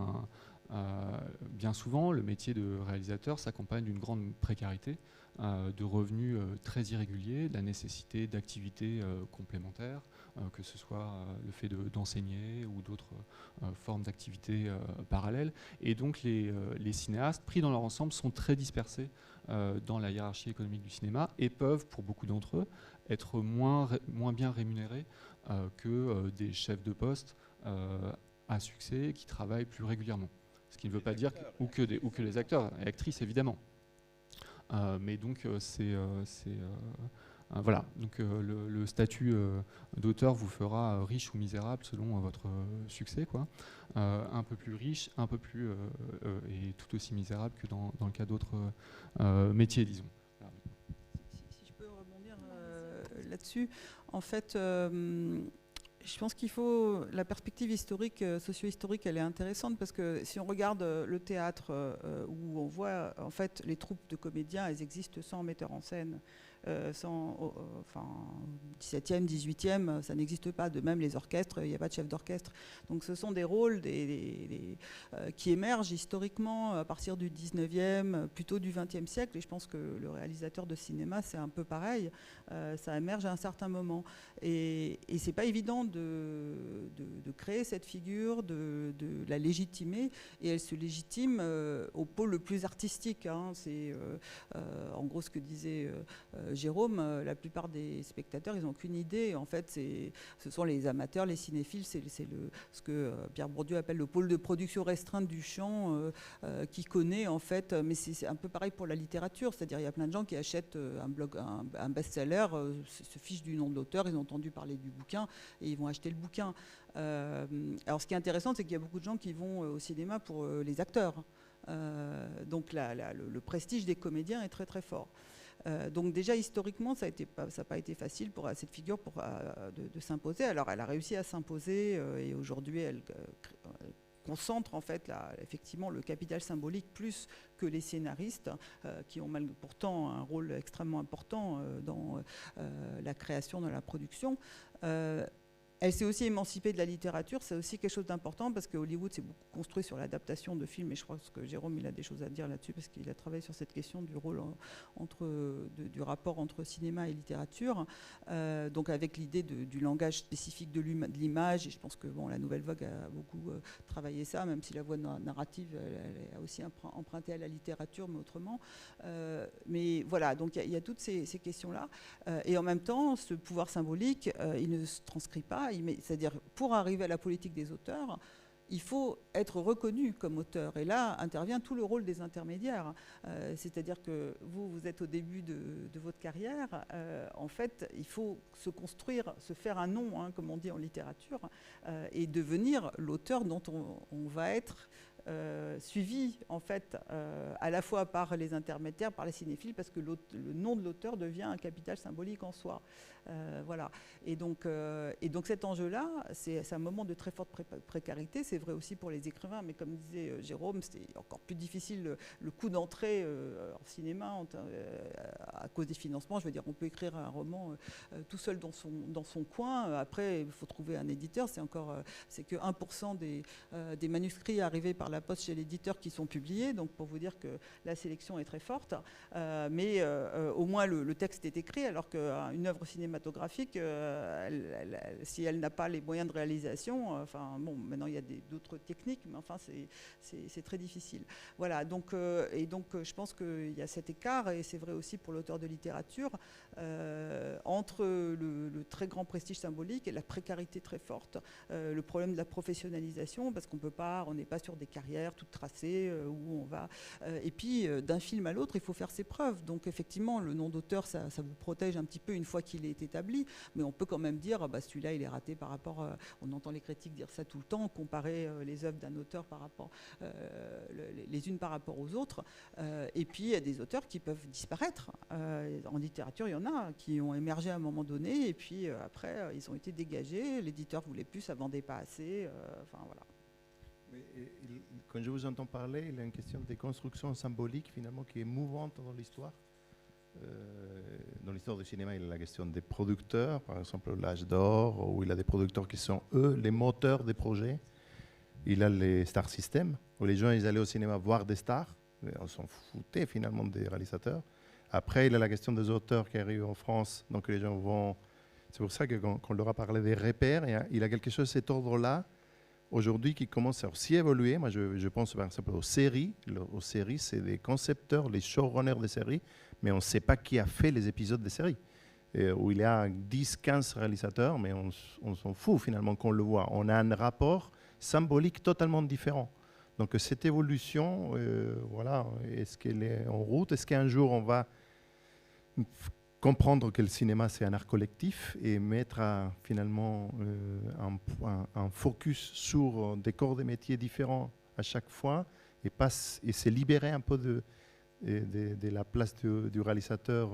Bien souvent, le métier de réalisateur s'accompagne d'une grande précarité, de revenus très irréguliers, de la nécessité d'activités complémentaires, que ce soit le fait d'enseigner ou d'autres formes d'activités parallèles. Et donc les cinéastes, pris dans leur ensemble, sont très dispersés dans la hiérarchie économique du cinéma et peuvent, pour beaucoup d'entre eux, être moins bien rémunérés que des chefs de poste à succès qui travaillent plus régulièrement. Ce qui ne veut pas dire ou que les acteurs et actrices, évidemment. Mais donc, voilà. Donc, le statut d'auteur vous fera riche ou misérable selon votre succès, quoi. Un peu plus riche, un peu plus et tout aussi misérable que dans le cas d'autres métiers, disons. Voilà. Si je peux rebondir là-dessus, en fait. Je pense qu'il faut, la perspective historique, socio-historique, elle est intéressante parce que si on regarde le théâtre où on voit en fait les troupes de comédiens, elles existent sans metteur en scène, enfin 17e, 18e, ça n'existe pas. De même les orchestres, il n'y a pas de chef d'orchestre. Donc ce sont des rôles qui émergent historiquement à partir du 19e, plutôt du 20e siècle. Et je pense que le réalisateur de cinéma, c'est un peu pareil. Ça émerge à un certain moment. Et c'est pas évident de créer cette figure, de la légitimer, et elle se légitime au pôle le plus artistique. Hein. C'est en gros ce que disait Jérôme, la plupart des spectateurs, ils n'ont aucune idée. En fait, ce sont les amateurs, les cinéphiles, c'est ce que Pierre Bourdieu appelle le pôle de production restreinte du champ, qui connaît en fait, mais c'est un peu pareil pour la littérature, c'est-à-dire il y a plein de gens qui achètent un best-seller, se fichent du nom de l'auteur, ils ont entendu parler du bouquin et ils vont acheter le bouquin. Alors ce qui est intéressant, c'est qu'il y a beaucoup de gens qui vont au cinéma pour les acteurs. Donc le prestige des comédiens est très très fort. Donc déjà historiquement, ça n'a pas été facile pour cette figure de s'imposer. Alors elle a réussi à s'imposer et aujourd'hui elle concentre en fait effectivement le capital symbolique plus que les scénaristes qui ont pourtant un rôle extrêmement important dans la création, dans la production. Elle s'est aussi émancipée de la littérature, c'est aussi quelque chose d'important parce que Hollywood s'est beaucoup construit sur l'adaptation de films et je crois que Jérôme il a des choses à dire là-dessus parce qu'il a travaillé sur cette question du rôle du rapport entre cinéma et littérature, donc avec l'idée du langage spécifique de l'image et je pense que bon, la Nouvelle Vague a beaucoup travaillé ça, même si la voie narrative elle a aussi emprunté à la littérature mais autrement. Mais voilà, donc il y a toutes ces questions-là et en même temps ce pouvoir symbolique il ne se transcrit pas. C'est-à-dire, pour arriver à la politique des auteurs, il faut être reconnu comme auteur. Et là intervient tout le rôle des intermédiaires. C'est-à-dire que vous êtes au début de votre carrière. En fait, il faut se construire, se faire un nom, hein, comme on dit en littérature, et devenir l'auteur dont on va être suivi en fait à la fois par les intermédiaires, par les cinéphiles, parce que le nom de l'auteur devient un capital symbolique en soi. Voilà. Et donc cet enjeu-là, c'est un moment de très forte précarité. C'est vrai aussi pour les écrivains, mais comme disait Jérôme, c'est encore plus difficile le coût d'entrée en cinéma à cause des financements. Je veux dire, on peut écrire un roman tout seul dans son coin. Après, il faut trouver un éditeur. C'est que 1% des manuscrits arrivés par la poste chez l'éditeur qui sont publiés. Donc pour vous dire que la sélection est très forte. Mais au moins le texte est écrit, alors qu'une œuvre cinématographique, si elle n'a pas les moyens de réalisation, enfin bon, maintenant il y a d'autres techniques, mais enfin c'est très difficile. Voilà, donc je pense qu'il y a cet écart, et c'est vrai aussi pour l'auteur de littérature, entre le très grand prestige symbolique et la précarité très forte, le problème de la professionnalisation, parce qu'on n'est pas sur des carrières toutes tracées où on va. Et puis d'un film à l'autre, il faut faire ses preuves. Donc effectivement, le nom d'auteur, ça vous protège un petit peu une fois qu'il est établi, mais on peut quand même dire celui-là il est raté par rapport, on entend les critiques dire ça tout le temps, comparer les œuvres d'un auteur par rapport les unes par rapport aux autres, et puis il y a des auteurs qui peuvent disparaître. En littérature, il y en a qui ont émergé à un moment donné, et puis après ils ont été dégagés, l'éditeur voulait plus, ça vendait pas assez, enfin voilà. Quand je vous entends parler, il y a une question de construction symbolique finalement qui est mouvante dans l'histoire. Dans l'histoire du cinéma, il y a la question des producteurs, par exemple l'âge d'or, où il y a des producteurs qui sont eux les moteurs des projets. il a les star systems, où les gens ils allaient au cinéma voir des stars. On s'en foutait finalement des réalisateurs. Après, il a la question des auteurs qui arrivent en France, donc les gens vont... C'est pour ça que quand on leur a parlé des repères, il a quelque chose de cet ordre-là, aujourd'hui, qui commence à aussi évoluer. Moi, je pense par exemple aux séries. Aux séries, c'est des concepteurs, les showrunners des séries, mais on ne sait pas qui a fait les épisodes des séries. Où il y a 10, 15 réalisateurs, mais on s'en fout finalement qu'on le voit. On a un rapport symbolique totalement différent. Donc cette évolution, voilà, est-ce qu'elle est en route? Est-ce qu'un jour on va comprendre que le cinéma c'est un art collectif et mettre finalement un focus sur des corps de métiers différents à chaque fois et se libérer un peu de la place du réalisateur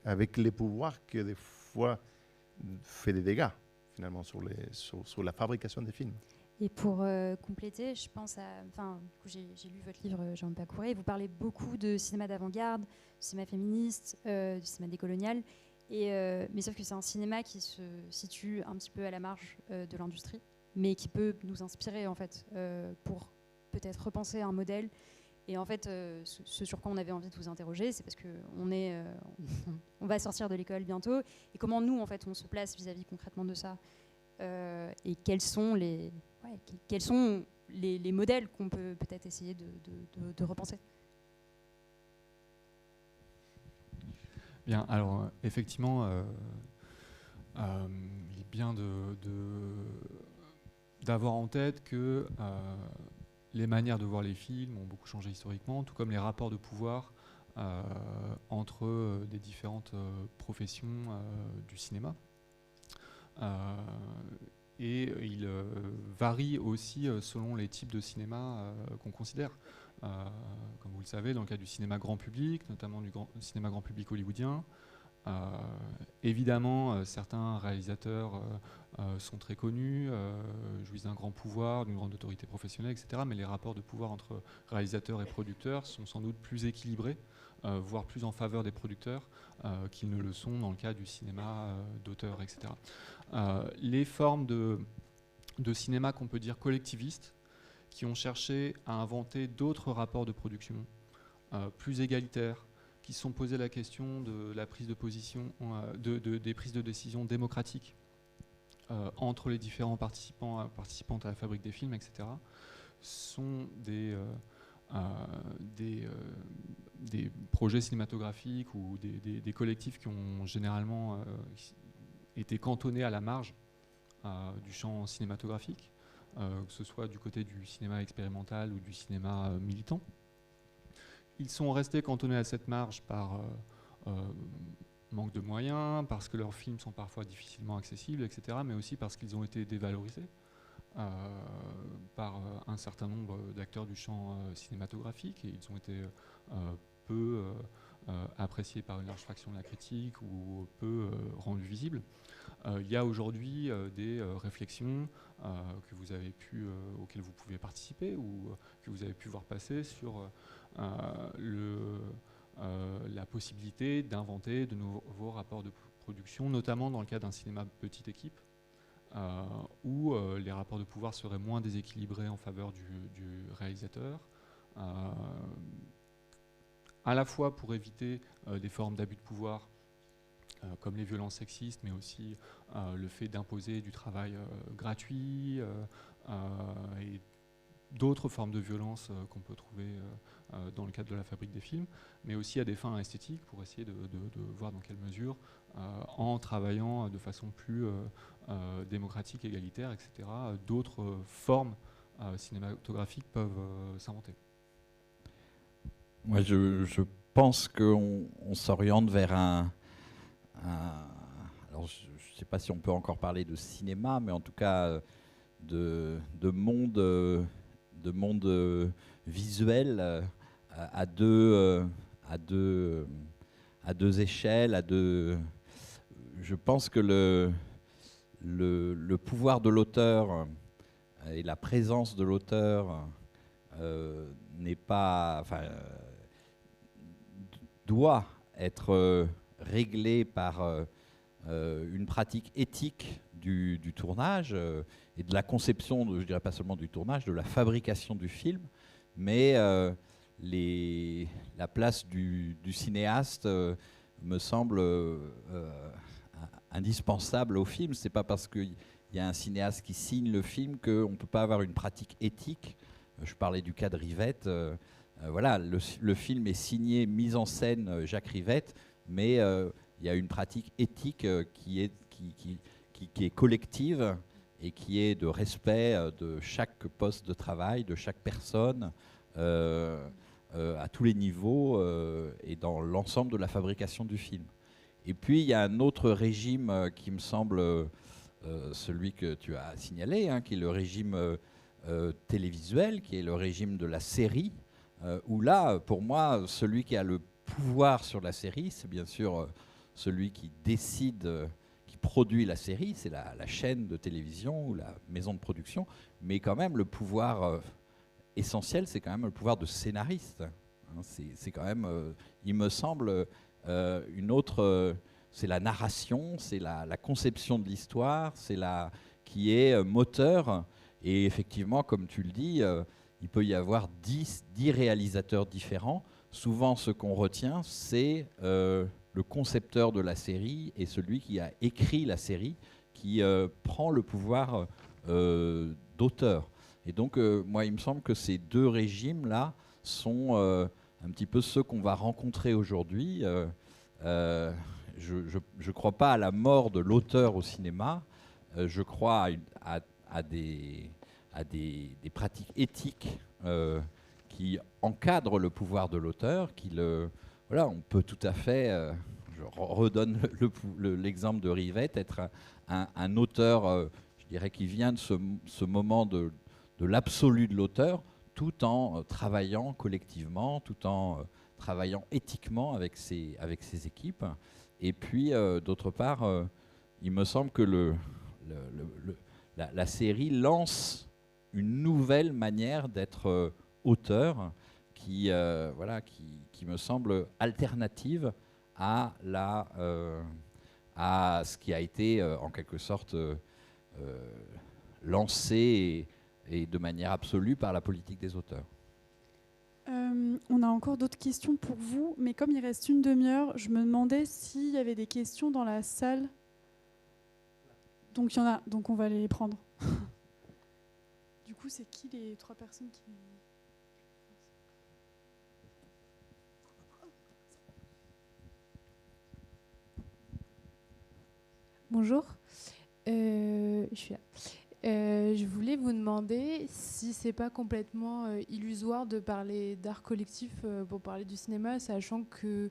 avec les pouvoirs que des fois fait des dégâts finalement sur la fabrication des films. Et pour compléter, je pense à... Enfin, j'ai lu votre livre, Jérôme Pacouret, vous parlez beaucoup de cinéma d'avant-garde, du cinéma féministe, du cinéma décolonial, mais sauf que c'est un cinéma qui se situe un petit peu à la marge de l'industrie, mais qui peut nous inspirer, en fait, pour peut-être repenser un modèle. Et en fait, ce sur quoi on avait envie de vous interroger, c'est parce qu'on on va sortir de l'école bientôt, et comment nous, en fait, on se place vis-à-vis concrètement de ça, et quels sont les modèles qu'on peut peut-être essayer de repenser. Bien, alors effectivement, il est bien d'avoir en tête que les manières de voir les films ont beaucoup changé historiquement, tout comme les rapports de pouvoir entre les différentes professions du cinéma. Et il varie aussi selon les types de cinéma qu'on considère. Comme vous le savez, dans le cas du cinéma grand public, notamment du cinéma grand public hollywoodien, évidemment, certains réalisateurs sont très connus, jouissent d'un grand pouvoir, d'une grande autorité professionnelle, etc. Mais les rapports de pouvoir entre réalisateurs et producteurs sont sans doute plus équilibrés, voire plus en faveur des producteurs qu'ils ne le sont dans le cas du cinéma d'auteur, etc. Les formes de cinéma qu'on peut dire collectivistes, qui ont cherché à inventer d'autres rapports de production plus égalitaires, qui se sont posé la question de la prise de position, des prises de décision démocratiques entre les différents participantes à la fabrique des films, etc., sont des projets cinématographiques ou des collectifs qui ont généralement été cantonnés à la marge du champ cinématographique, que ce soit du côté du cinéma expérimental ou du cinéma militant. Ils sont restés cantonnés à cette marge par manque de moyens, parce que leurs films sont parfois difficilement accessibles, etc., mais aussi parce qu'ils ont été dévalorisés par un certain nombre d'acteurs du champ cinématographique, et ils ont été peu appréciés par une large fraction de la critique ou peu rendus visibles. Il y a aujourd'hui des réflexions auxquelles vous pouvez participer ou que vous avez pu voir passer sur la possibilité d'inventer de nouveaux rapports de production, notamment dans le cas d'un cinéma petite équipe, où les rapports de pouvoir seraient moins déséquilibrés en faveur du réalisateur, à la fois pour éviter des formes d'abus de pouvoir comme les violences sexistes, mais aussi le fait d'imposer du travail gratuit et d'autres formes de violence qu'on peut trouver dans le cadre de la fabrique des films, mais aussi à des fins esthétiques pour essayer de voir dans quelle mesure, en travaillant de façon plus démocratique, égalitaire, etc., d'autres formes cinématographiques peuvent s'inventer. Moi, je pense qu'on s'oriente vers alors je ne sais pas si on peut encore parler de cinéma, mais en tout cas de monde visuel à deux échelles, je pense que le pouvoir de l'auteur et la présence de l'auteur n'est pas, doit être réglé par une pratique éthique du tournage et de la conception, je dirais pas seulement du tournage, de la fabrication du film, mais la place du cinéaste me semble indispensable au film. C'est pas parce qu'il y a un cinéaste qui signe le film qu'on ne peut pas avoir une pratique éthique. Je parlais du cas de Rivette. Voilà, le film est signé, mise en scène Jacques Rivette, mais il y a une pratique éthique qui est collective et qui est de respect de chaque poste de travail, de chaque personne, à tous les niveaux et dans l'ensemble de la fabrication du film. Et puis il y a un autre régime qui me semble celui que tu as signalé, hein, qui est le régime télévisuel, qui est le régime de la série, où là, pour moi, celui qui a le pouvoir sur la série, c'est bien sûr celui qui décide, qui produit la série, c'est la chaîne de télévision ou la maison de production, mais quand même le pouvoir essentiel, c'est quand même le pouvoir de scénariste. Hein, c'est quand même, il me semble, une autre... c'est la narration, c'est la conception de l'histoire, qui est moteur. Et effectivement, comme tu le dis, il peut y avoir 10 réalisateurs différents. Souvent, ce qu'on retient, c'est le concepteur de la série et celui qui a écrit la série, qui prend le pouvoir d'auteur. Et donc, moi, il me semble que ces deux régimes-là sont un petit peu ceux qu'on va rencontrer aujourd'hui. Je ne crois pas à la mort de l'auteur au cinéma. Je crois à des pratiques éthiques qui encadrent le pouvoir de l'auteur. Voilà, on peut tout à fait, je redonne l'exemple de Rivette, être un auteur, je dirais, qui vient de ce moment de l'absolu de l'auteur, tout en travaillant collectivement, tout en travaillant éthiquement avec ses équipes. Et puis, d'autre part, il me semble que la série lance une nouvelle manière d'être auteur qui me semble alternative à ce qui a été en quelque sorte lancé et de manière absolue par la politique des auteurs. On a encore d'autres questions pour vous, mais comme il reste une demi-heure, je me demandais s'il y avait des questions dans la salle. Donc il y en a, donc on va les prendre. Du coup, c'est qui les 3 personnes qui... Bonjour, je suis là. Je voulais vous demander si c'est pas complètement illusoire de parler d'art collectif pour parler du cinéma, sachant que,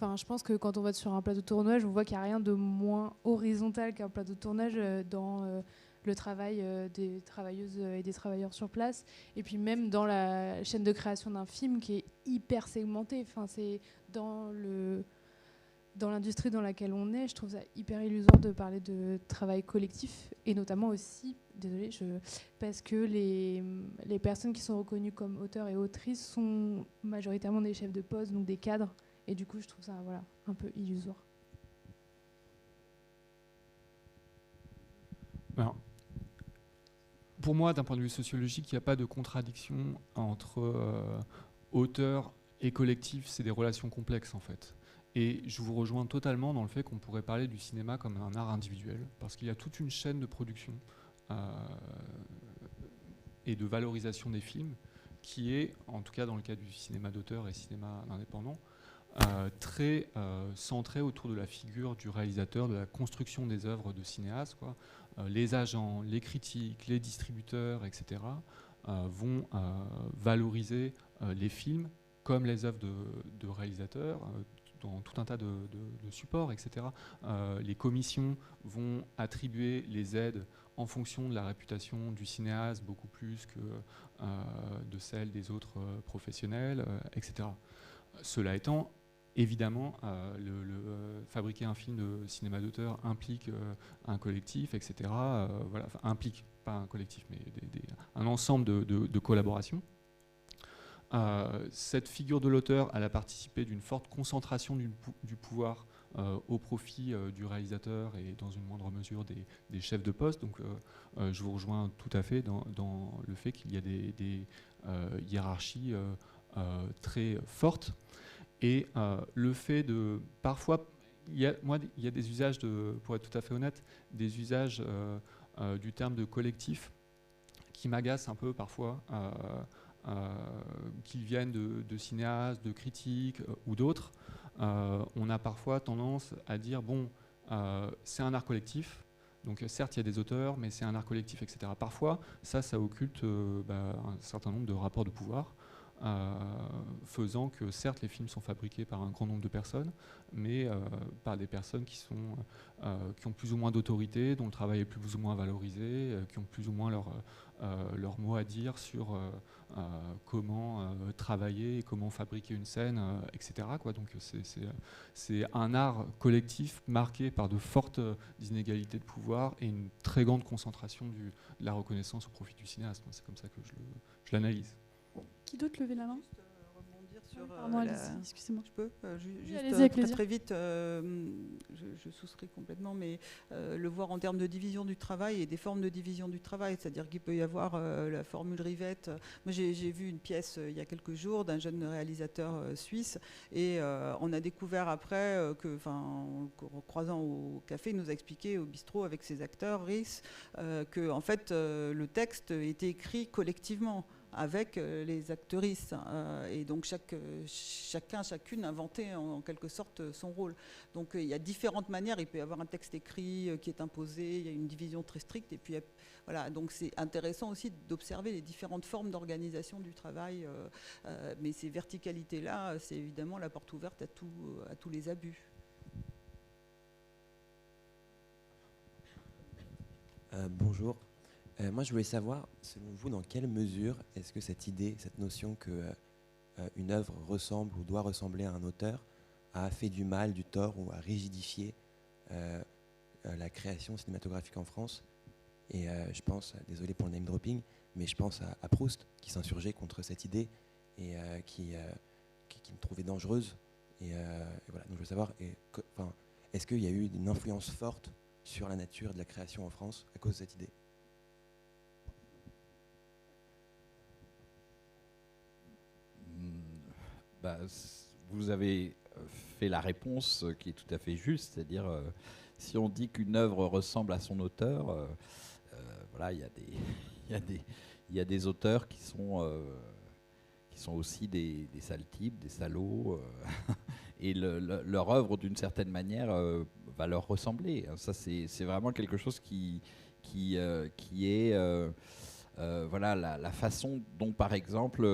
je pense que quand on va sur un plateau de tournage, on voit qu'il n'y a rien de moins horizontal qu'un plateau de tournage dans le travail des travailleuses et des travailleurs sur place, et puis même dans la chaîne de création d'un film qui est hyper segmentée. C'est dans l'industrie dans laquelle on est, je trouve ça hyper illusoire de parler de travail collectif, et notamment aussi, parce que les personnes qui sont reconnues comme auteurs et autrices sont majoritairement des chefs de poste, donc des cadres, et du coup je trouve ça un peu illusoire. Alors, pour moi, d'un point de vue sociologique, il n'y a pas de contradiction entre auteur et collectif, c'est des relations complexes en fait. Et je vous rejoins totalement dans le fait qu'on pourrait parler du cinéma comme un art individuel, parce qu'il y a toute une chaîne de production et de valorisation des films qui est, en tout cas dans le cas du cinéma d'auteur et cinéma indépendant, très centré autour de la figure du réalisateur, de la construction des œuvres de cinéaste, quoi. Les agents, les critiques, les distributeurs, etc. Vont valoriser les films comme les œuvres de réalisateurs, dans tout un tas de supports, etc. Les commissions vont attribuer les aides en fonction de la réputation du cinéaste, beaucoup plus que de celle des autres professionnels, etc. Cela étant, évidemment, fabriquer un film de cinéma d'auteur implique un collectif, etc. Implique pas un collectif, mais un ensemble de collaborations. Cette figure de l'auteur, elle a participé d'une forte concentration du pouvoir au profit du réalisateur et dans une moindre mesure des chefs de poste. Donc je vous rejoins tout à fait dans le fait qu'il y a des hiérarchies très fortes. Et le fait de... Parfois, il y a des usages, pour être tout à fait honnête, des usages du terme de collectif qui m'agacent un peu parfois, qu'ils viennent de cinéastes, de critiques ou d'autres. On a parfois tendance à dire, bon, c'est un art collectif, donc certes il y a des auteurs, mais c'est un art collectif, etc. Parfois, ça occulte un certain nombre de rapports de pouvoir, faisant que certes les films sont fabriqués par un grand nombre de personnes, mais par des personnes qui ont plus ou moins d'autorité, dont le travail est plus ou moins valorisé, qui ont plus ou moins leur mot à dire sur comment travailler, comment fabriquer une scène, etc. Donc c'est un art collectif marqué par de fortes inégalités de pouvoir et une très grande concentration de la reconnaissance au profit du cinéaste. C'est comme ça que je l'analyse. Qui d'autre levait la main? Rebondir sur pardon, allez-y, excusez-moi. Je peux juste allez-y, avec plaisir. très vite, je souscris complètement, mais le voir en termes de division du travail et des formes de division du travail, c'est-à-dire qu'il peut y avoir la formule Rivette. Moi, j'ai vu une pièce il y a quelques jours d'un jeune réalisateur suisse, et on a découvert après en croisant au café, il nous a expliqué au bistrot avec ses acteurs, Rhys, que en fait le texte était écrit collectivement avec les actrices, et donc chacune inventait en quelque sorte son rôle. Donc il y a différentes manières, il peut y avoir un texte écrit qui est imposé, il y a une division très stricte, et puis voilà, donc c'est intéressant aussi d'observer les différentes formes d'organisation du travail, mais ces verticalités-là, c'est évidemment la porte ouverte à tous les abus. Bonjour. Moi, je voulais savoir, selon vous, dans quelle mesure est-ce que cette idée, cette notion que une œuvre ressemble ou doit ressembler à un auteur a fait du mal, du tort ou a rigidifié la création cinématographique en France? Et je pense, désolé pour le name dropping, mais je pense à Proust qui s'insurgeait contre cette idée et qui me trouvait dangereuse. Et voilà, donc je veux savoir, est-ce qu'il y a eu une influence forte sur la nature de la création en France à cause de cette idée? Vous avez fait la réponse qui est tout à fait juste, c'est-à-dire si on dit qu'une œuvre ressemble à son auteur, voilà, il y a des auteurs qui sont aussi des sales types, des salauds, et leur œuvre d'une certaine manière va leur ressembler. Ça c'est vraiment quelque chose qui est voilà, la façon dont par exemple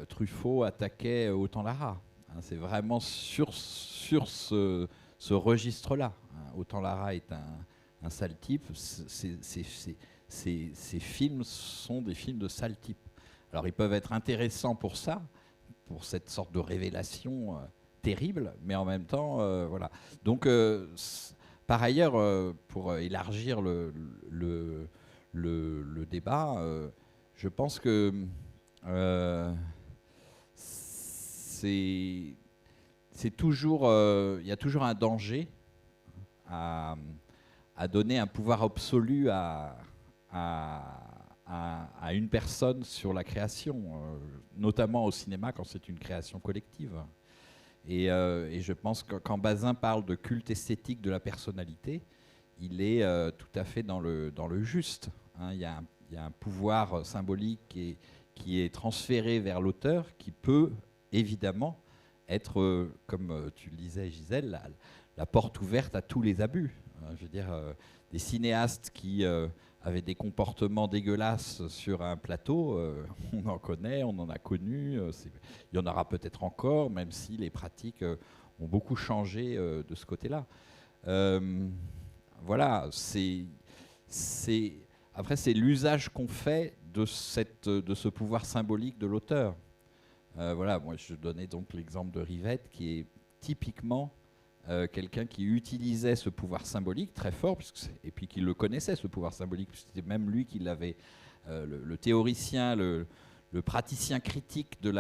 Truffaut attaquait Autant Lara. C'est vraiment sur ce registre-là. Autant Lara est un sale type. Ces films sont des films de sale type. Alors ils peuvent être intéressants pour ça, pour cette sorte de révélation terrible, mais en même temps, voilà. Donc, par ailleurs, pour élargir le débat, je pense que c'est toujours, il y a toujours un danger à donner un pouvoir absolu à une personne sur la création, notamment au cinéma quand c'est une création collective. Et je pense que quand Bazin parle de culte esthétique de la personnalité, il est tout à fait dans le juste. Il y a un pouvoir symbolique qui est transféré vers l'auteur, qui peut évidemment être, comme tu le disais Gisèle, la porte ouverte à tous les abus. Je veux dire, des cinéastes qui avaient des comportements dégueulasses sur un plateau, on en connaît, on en a connu, il y en aura peut-être encore, même si les pratiques ont beaucoup changé de ce côté-là. Voilà, après c'est l'usage qu'on fait de ce pouvoir symbolique de l'auteur. Voilà, moi je donnais donc l'exemple de Rivette, qui est typiquement quelqu'un qui utilisait ce pouvoir symbolique très fort, et puis qui le connaissait, ce pouvoir symbolique, puisque c'était même lui qui l'avait, le théoricien, le praticien critique de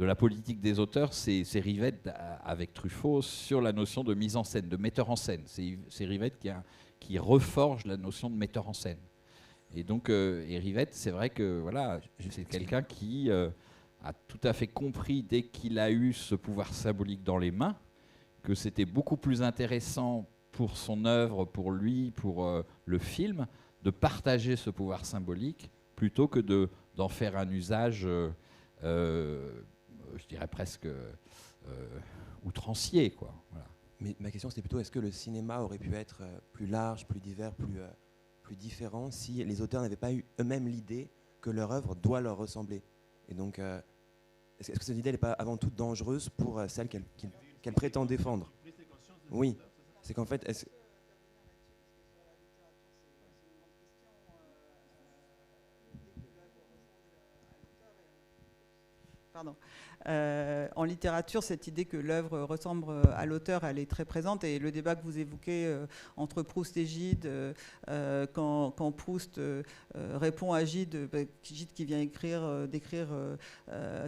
de la politique des auteurs, c'est Rivette avec Truffaut sur la notion de mise en scène, de metteur en scène. C'est Rivette qui reforge la notion de metteur en scène. Et donc, Rivette, c'est vrai que voilà, c'est quelqu'un qui a tout à fait compris dès qu'il a eu ce pouvoir symbolique dans les mains, que c'était beaucoup plus intéressant pour son œuvre, pour lui, pour le film, de partager ce pouvoir symbolique plutôt que d'en faire un usage, je dirais presque outrancier, quoi. Voilà. Mais ma question, c'était plutôt, est-ce que le cinéma aurait pu être plus large, plus divers, plus différent si les auteurs n'avaient pas eu eux-mêmes l'idée que leur œuvre doit leur ressembler? Et donc, est-ce que cette idée n'est pas avant tout dangereuse pour celle qu'elle prétend défendre? Oui, c'est qu'en fait... Pardon. En littérature, cette idée que l'œuvre ressemble à l'auteur, elle est très présente. Et le débat que vous évoquez entre Proust et Gide, quand Proust répond à Gide, Gide qui vient d'écrire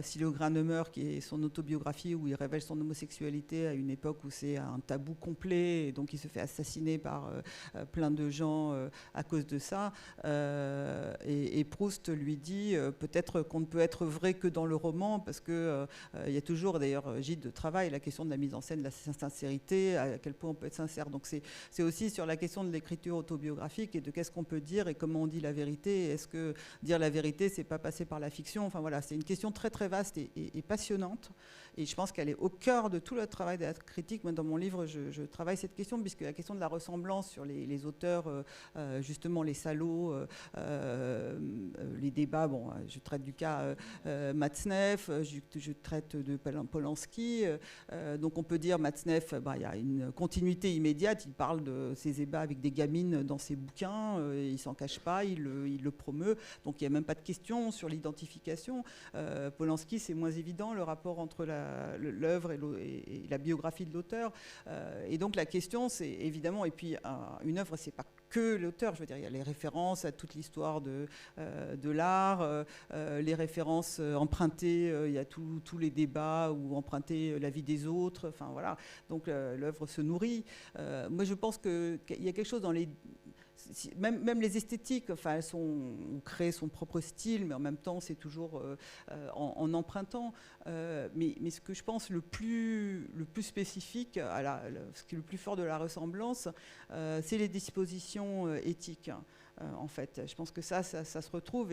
Si le grain ne meurt, qui est son autobiographie où il révèle son homosexualité à une époque où c'est un tabou complet, et donc il se fait assassiner par plein de gens à cause de ça. Et Proust lui dit peut-être qu'on ne peut être vrai que dans le roman, parce que il y a toujours, d'ailleurs, Gide travaille la question de la mise en scène, de la sincérité, à quel point on peut être sincère. Donc c'est aussi sur la question de l'écriture autobiographique et de qu'est-ce qu'on peut dire et comment on dit la vérité. Est-ce que dire la vérité, c'est pas passer par la fiction? Enfin voilà, c'est une question très très vaste et passionnante. Et je pense qu'elle est au cœur de tout le travail de la critique. Moi, dans mon livre, je travaille cette question, puisque la question de la ressemblance sur les auteurs, justement les salauds, les débats, bon, je traite du cas Matzneff, je traite de Polanski. Donc on peut dire Matzneff, il y a une continuité immédiate. Il parle de ses ébats avec des gamines dans ses bouquins, il s'en cache pas, il le promeut. Donc il n'y a même pas de question sur l'identification. Polanski, c'est moins évident, le rapport entre l'œuvre et la biographie de l'auteur. Et donc la question, c'est évidemment, et puis une œuvre, c'est pas que l'auteur, je veux dire, il y a les références à toute l'histoire de l'art, les références empruntées, il y a tous les débats ou emprunter la vie des autres, enfin voilà, donc l'œuvre se nourrit. Moi je pense qu'il y a quelque chose dans les... Même les esthétiques, enfin, on crée son propre style, mais en même temps, c'est toujours en empruntant. Mais ce que je pense le plus spécifique, ce qui est le plus fort de la ressemblance, c'est les dispositions éthiques. En fait, je pense que ça se retrouve.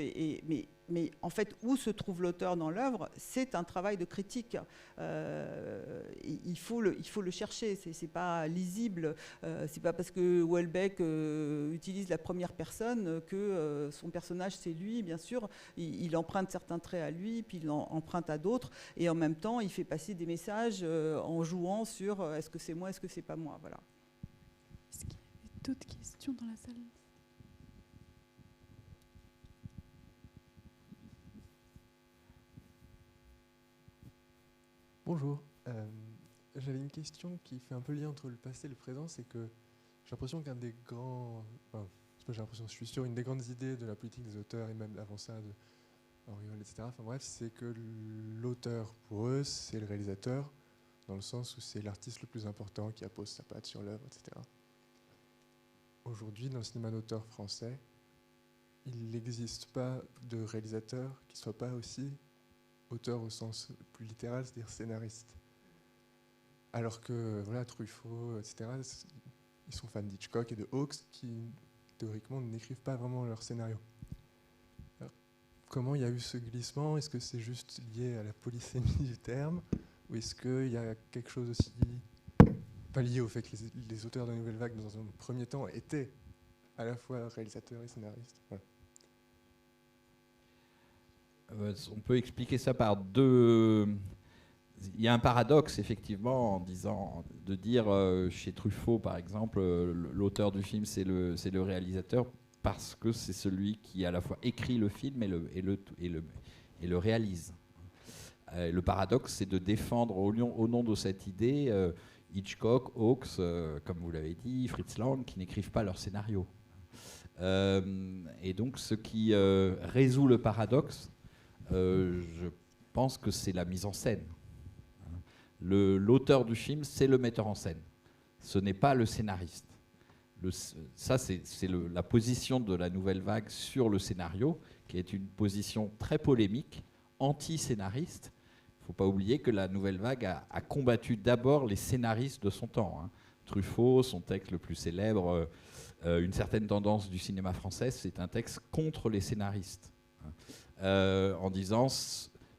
Mais en fait, où se trouve l'auteur dans l'œuvre, c'est un travail de critique. Il faut le chercher. C'est pas lisible. C'est pas parce que Houellebecq utilise la première personne que son personnage c'est lui. Bien sûr, il emprunte certains traits à lui, puis il en emprunte à d'autres, et en même temps, il fait passer des messages en jouant sur est-ce que c'est moi, est-ce que c'est pas moi. Voilà. Est-ce qu'il y a d'autres questions dans la salle ? Bonjour, j'avais une question qui fait un peu lien entre le passé et le présent, c'est que j'ai l'impression qu'un des grands, je suis sûr, une des grandes idées de la politique des auteurs, et même avant ça de Auriol, etc., enfin bref, c'est que l'auteur, pour eux, c'est le réalisateur, dans le sens où c'est l'artiste le plus important qui appose sa patte sur l'œuvre, etc. Aujourd'hui, dans le cinéma d'auteur français, il n'existe pas de réalisateur qui ne soit pas aussi auteur au sens plus littéral, c'est-à-dire scénariste. Alors que voilà, Truffaut, etc., ils sont fans d'Hitchcock et de Hawks qui, théoriquement, n'écrivent pas vraiment leur scénario. Alors, comment il y a eu ce glissement? Est-ce que c'est juste lié à la polysémie du terme? Ou est-ce qu'il y a quelque chose aussi, pas lié au fait que les auteurs de la Nouvelle Vague, dans un premier temps, étaient à la fois réalisateurs et scénaristes? Voilà. On peut expliquer ça par deux... Il y a un paradoxe, effectivement, de dire chez Truffaut, par exemple, l'auteur du film, c'est le réalisateur, parce que c'est celui qui à la fois écrit le film et le réalise. Le paradoxe, c'est de défendre au nom de cette idée Hitchcock, Hawks, comme vous l'avez dit, Fritz Lang, qui n'écrivent pas leur scénario. Et donc, ce qui résout le paradoxe, je pense que c'est la mise en scène. L'auteur du film, c'est le metteur en scène. Ce n'est pas le scénariste. Ça, c'est la position de la Nouvelle Vague sur le scénario, qui est une position très polémique, anti-scénariste. Il ne faut pas oublier que la Nouvelle Vague a combattu d'abord les scénaristes de son temps. Truffaut, son texte le plus célèbre, Une certaine tendance du cinéma français, c'est un texte contre les scénaristes. En disant,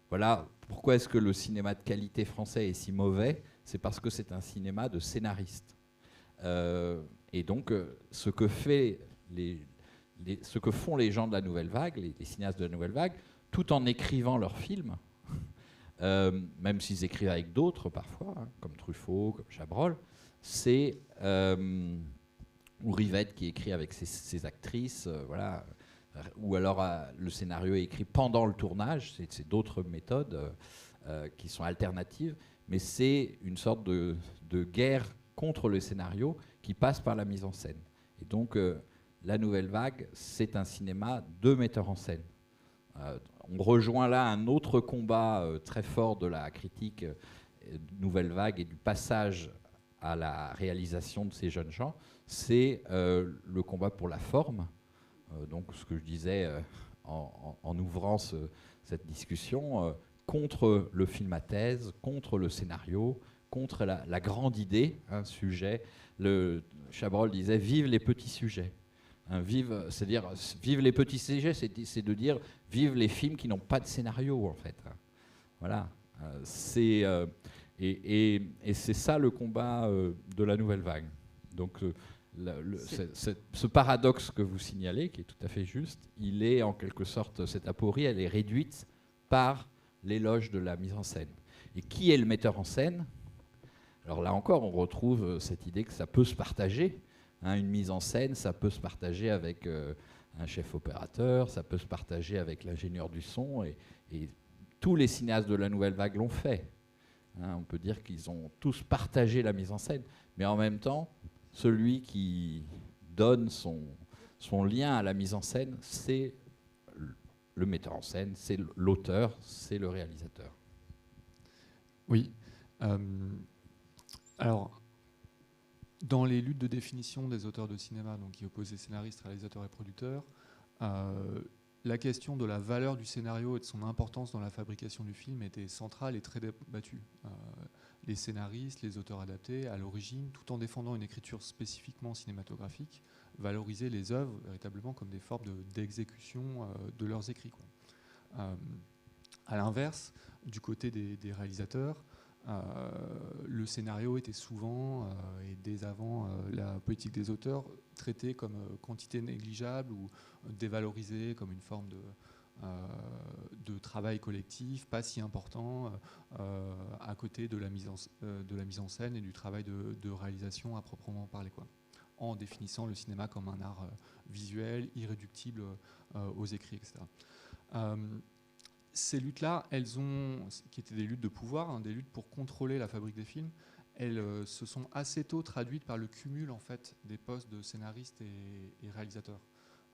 voilà, pourquoi est-ce que le cinéma de qualité français est si mauvais? C'est parce que c'est un cinéma de scénaristes. Et donc, ce que font les gens de la Nouvelle Vague, les cinéastes de la Nouvelle Vague, tout en écrivant leurs films, même s'ils écrivent avec d'autres parfois, comme Truffaut, comme Chabrol, c'est ou Rivette qui écrit avec ses actrices, voilà, ou alors le scénario est écrit pendant le tournage, c'est d'autres méthodes qui sont alternatives, mais c'est une sorte de guerre contre le scénario qui passe par la mise en scène. Et donc, la Nouvelle Vague, c'est un cinéma de metteurs en scène. On rejoint là un autre combat très fort de la critique Nouvelle Vague et du passage à la réalisation de ces jeunes gens, c'est le combat pour la forme. Donc, ce que je disais en ouvrant cette discussion, contre le film à thèse, contre le scénario, contre la grande idée, sujet. Chabrol disait « vive les petits sujets ». C'est-à-dire, vive les petits sujets, c'est de dire vive les films qui n'ont pas de scénario, en fait. Voilà. Et c'est ça le combat de la Nouvelle Vague. Donc, ce paradoxe que vous signalez, qui est tout à fait juste, il est en quelque sorte, cette aporie, elle est réduite par l'éloge de la mise en scène. Et qui est le metteur en scène? Alors là encore, on retrouve cette idée que ça peut se partager. Une mise en scène, ça peut se partager avec un chef opérateur, ça peut se partager avec l'ingénieur du son, et tous les cinéastes de la Nouvelle Vague l'ont fait. On peut dire qu'ils ont tous partagé la mise en scène, mais en même temps, celui qui donne son lien à la mise en scène, c'est le metteur en scène, c'est l'auteur, c'est le réalisateur. Oui. Alors, dans les luttes de définition des auteurs de cinéma, donc qui opposaient scénaristes, réalisateurs et producteurs, la question de la valeur du scénario et de son importance dans la fabrication du film était centrale et très débattue. Les scénaristes, les auteurs adaptés, à l'origine, tout en défendant une écriture spécifiquement cinématographique, valorisaient les œuvres véritablement comme des formes d'exécution de leurs écrits, quoi. À l'inverse, du côté des réalisateurs, le scénario était souvent, et dès avant la politique des auteurs, traité comme quantité négligeable ou dévalorisé comme une forme de travail collectif, pas si important, à côté de la mise en scène et du travail de réalisation à proprement parler, quoi, en définissant le cinéma comme un art visuel, irréductible aux écrits, etc. Ces luttes-là, qui étaient des luttes de pouvoir, des luttes pour contrôler la fabrique des films, elles se sont assez tôt traduites par le cumul en fait, des postes de scénaristes et réalisateurs.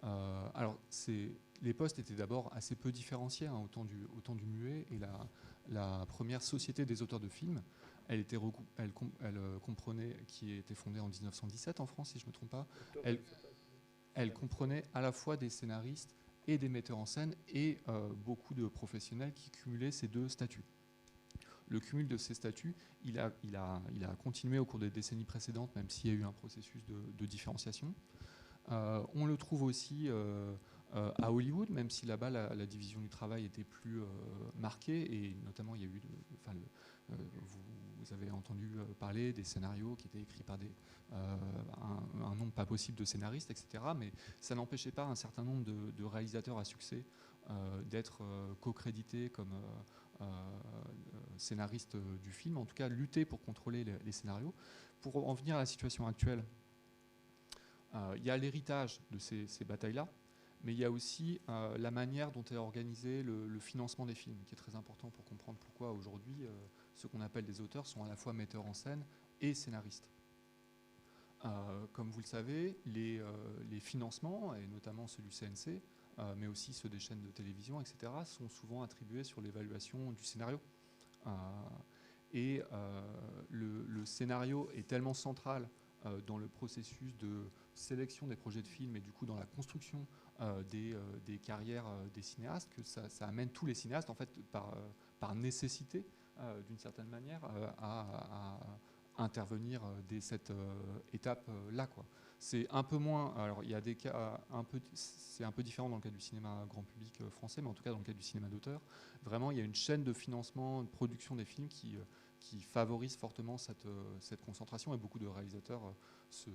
Alors, les postes étaient d'abord assez peu différenciés, autant du muet, et la première société des auteurs de films, elle comprenait, qui était fondée en 1917 en France, si je ne me trompe pas, elle comprenait à la fois des scénaristes et des metteurs en scène et beaucoup de professionnels qui cumulaient ces deux statuts. Le cumul de ces statuts, il a continué au cours des décennies précédentes, même s'il y a eu un processus de différenciation. On le trouve aussi à Hollywood, même si là-bas la division du travail était plus marquée, et notamment il y a eu, vous avez entendu parler des scénarios qui étaient écrits par un nombre pas possible de scénaristes, etc. Mais ça n'empêchait pas un certain nombre de réalisateurs à succès d'être co-crédités comme scénaristes du film, en tout cas lutter pour contrôler les scénarios. Pour en venir à la situation actuelle, il y a l'héritage de ces batailles-là, mais il y a aussi la manière dont est organisé le financement des films, qui est très important pour comprendre pourquoi aujourd'hui ce qu'on appelle des auteurs sont à la fois metteurs en scène et scénaristes. Comme vous le savez, les financements, et notamment celui du CNC, mais aussi ceux des chaînes de télévision, etc., sont souvent attribués sur l'évaluation du scénario. Le scénario est tellement central dans le processus de sélection des projets de films et du coup dans la construction des carrières des cinéastes, que ça amène tous les cinéastes en fait par nécessité d'une certaine manière à intervenir dès cette étape-là, quoi. C'est un peu moins. Alors, il y a des cas c'est un peu différent dans le cas du cinéma grand public français, mais en tout cas dans le cas du cinéma d'auteur, vraiment, il y a une chaîne de financement, de production des films qui favorise fortement cette concentration. Et beaucoup de réalisateurs se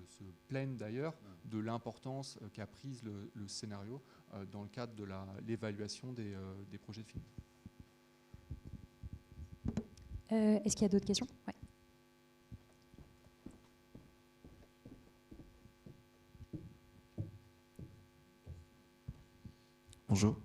plaignent d'ailleurs de l'importance qu'a prise le scénario dans le cadre de l'évaluation des projets de films. Est-ce qu'il y a d'autres questions? Ouais. Bonjour.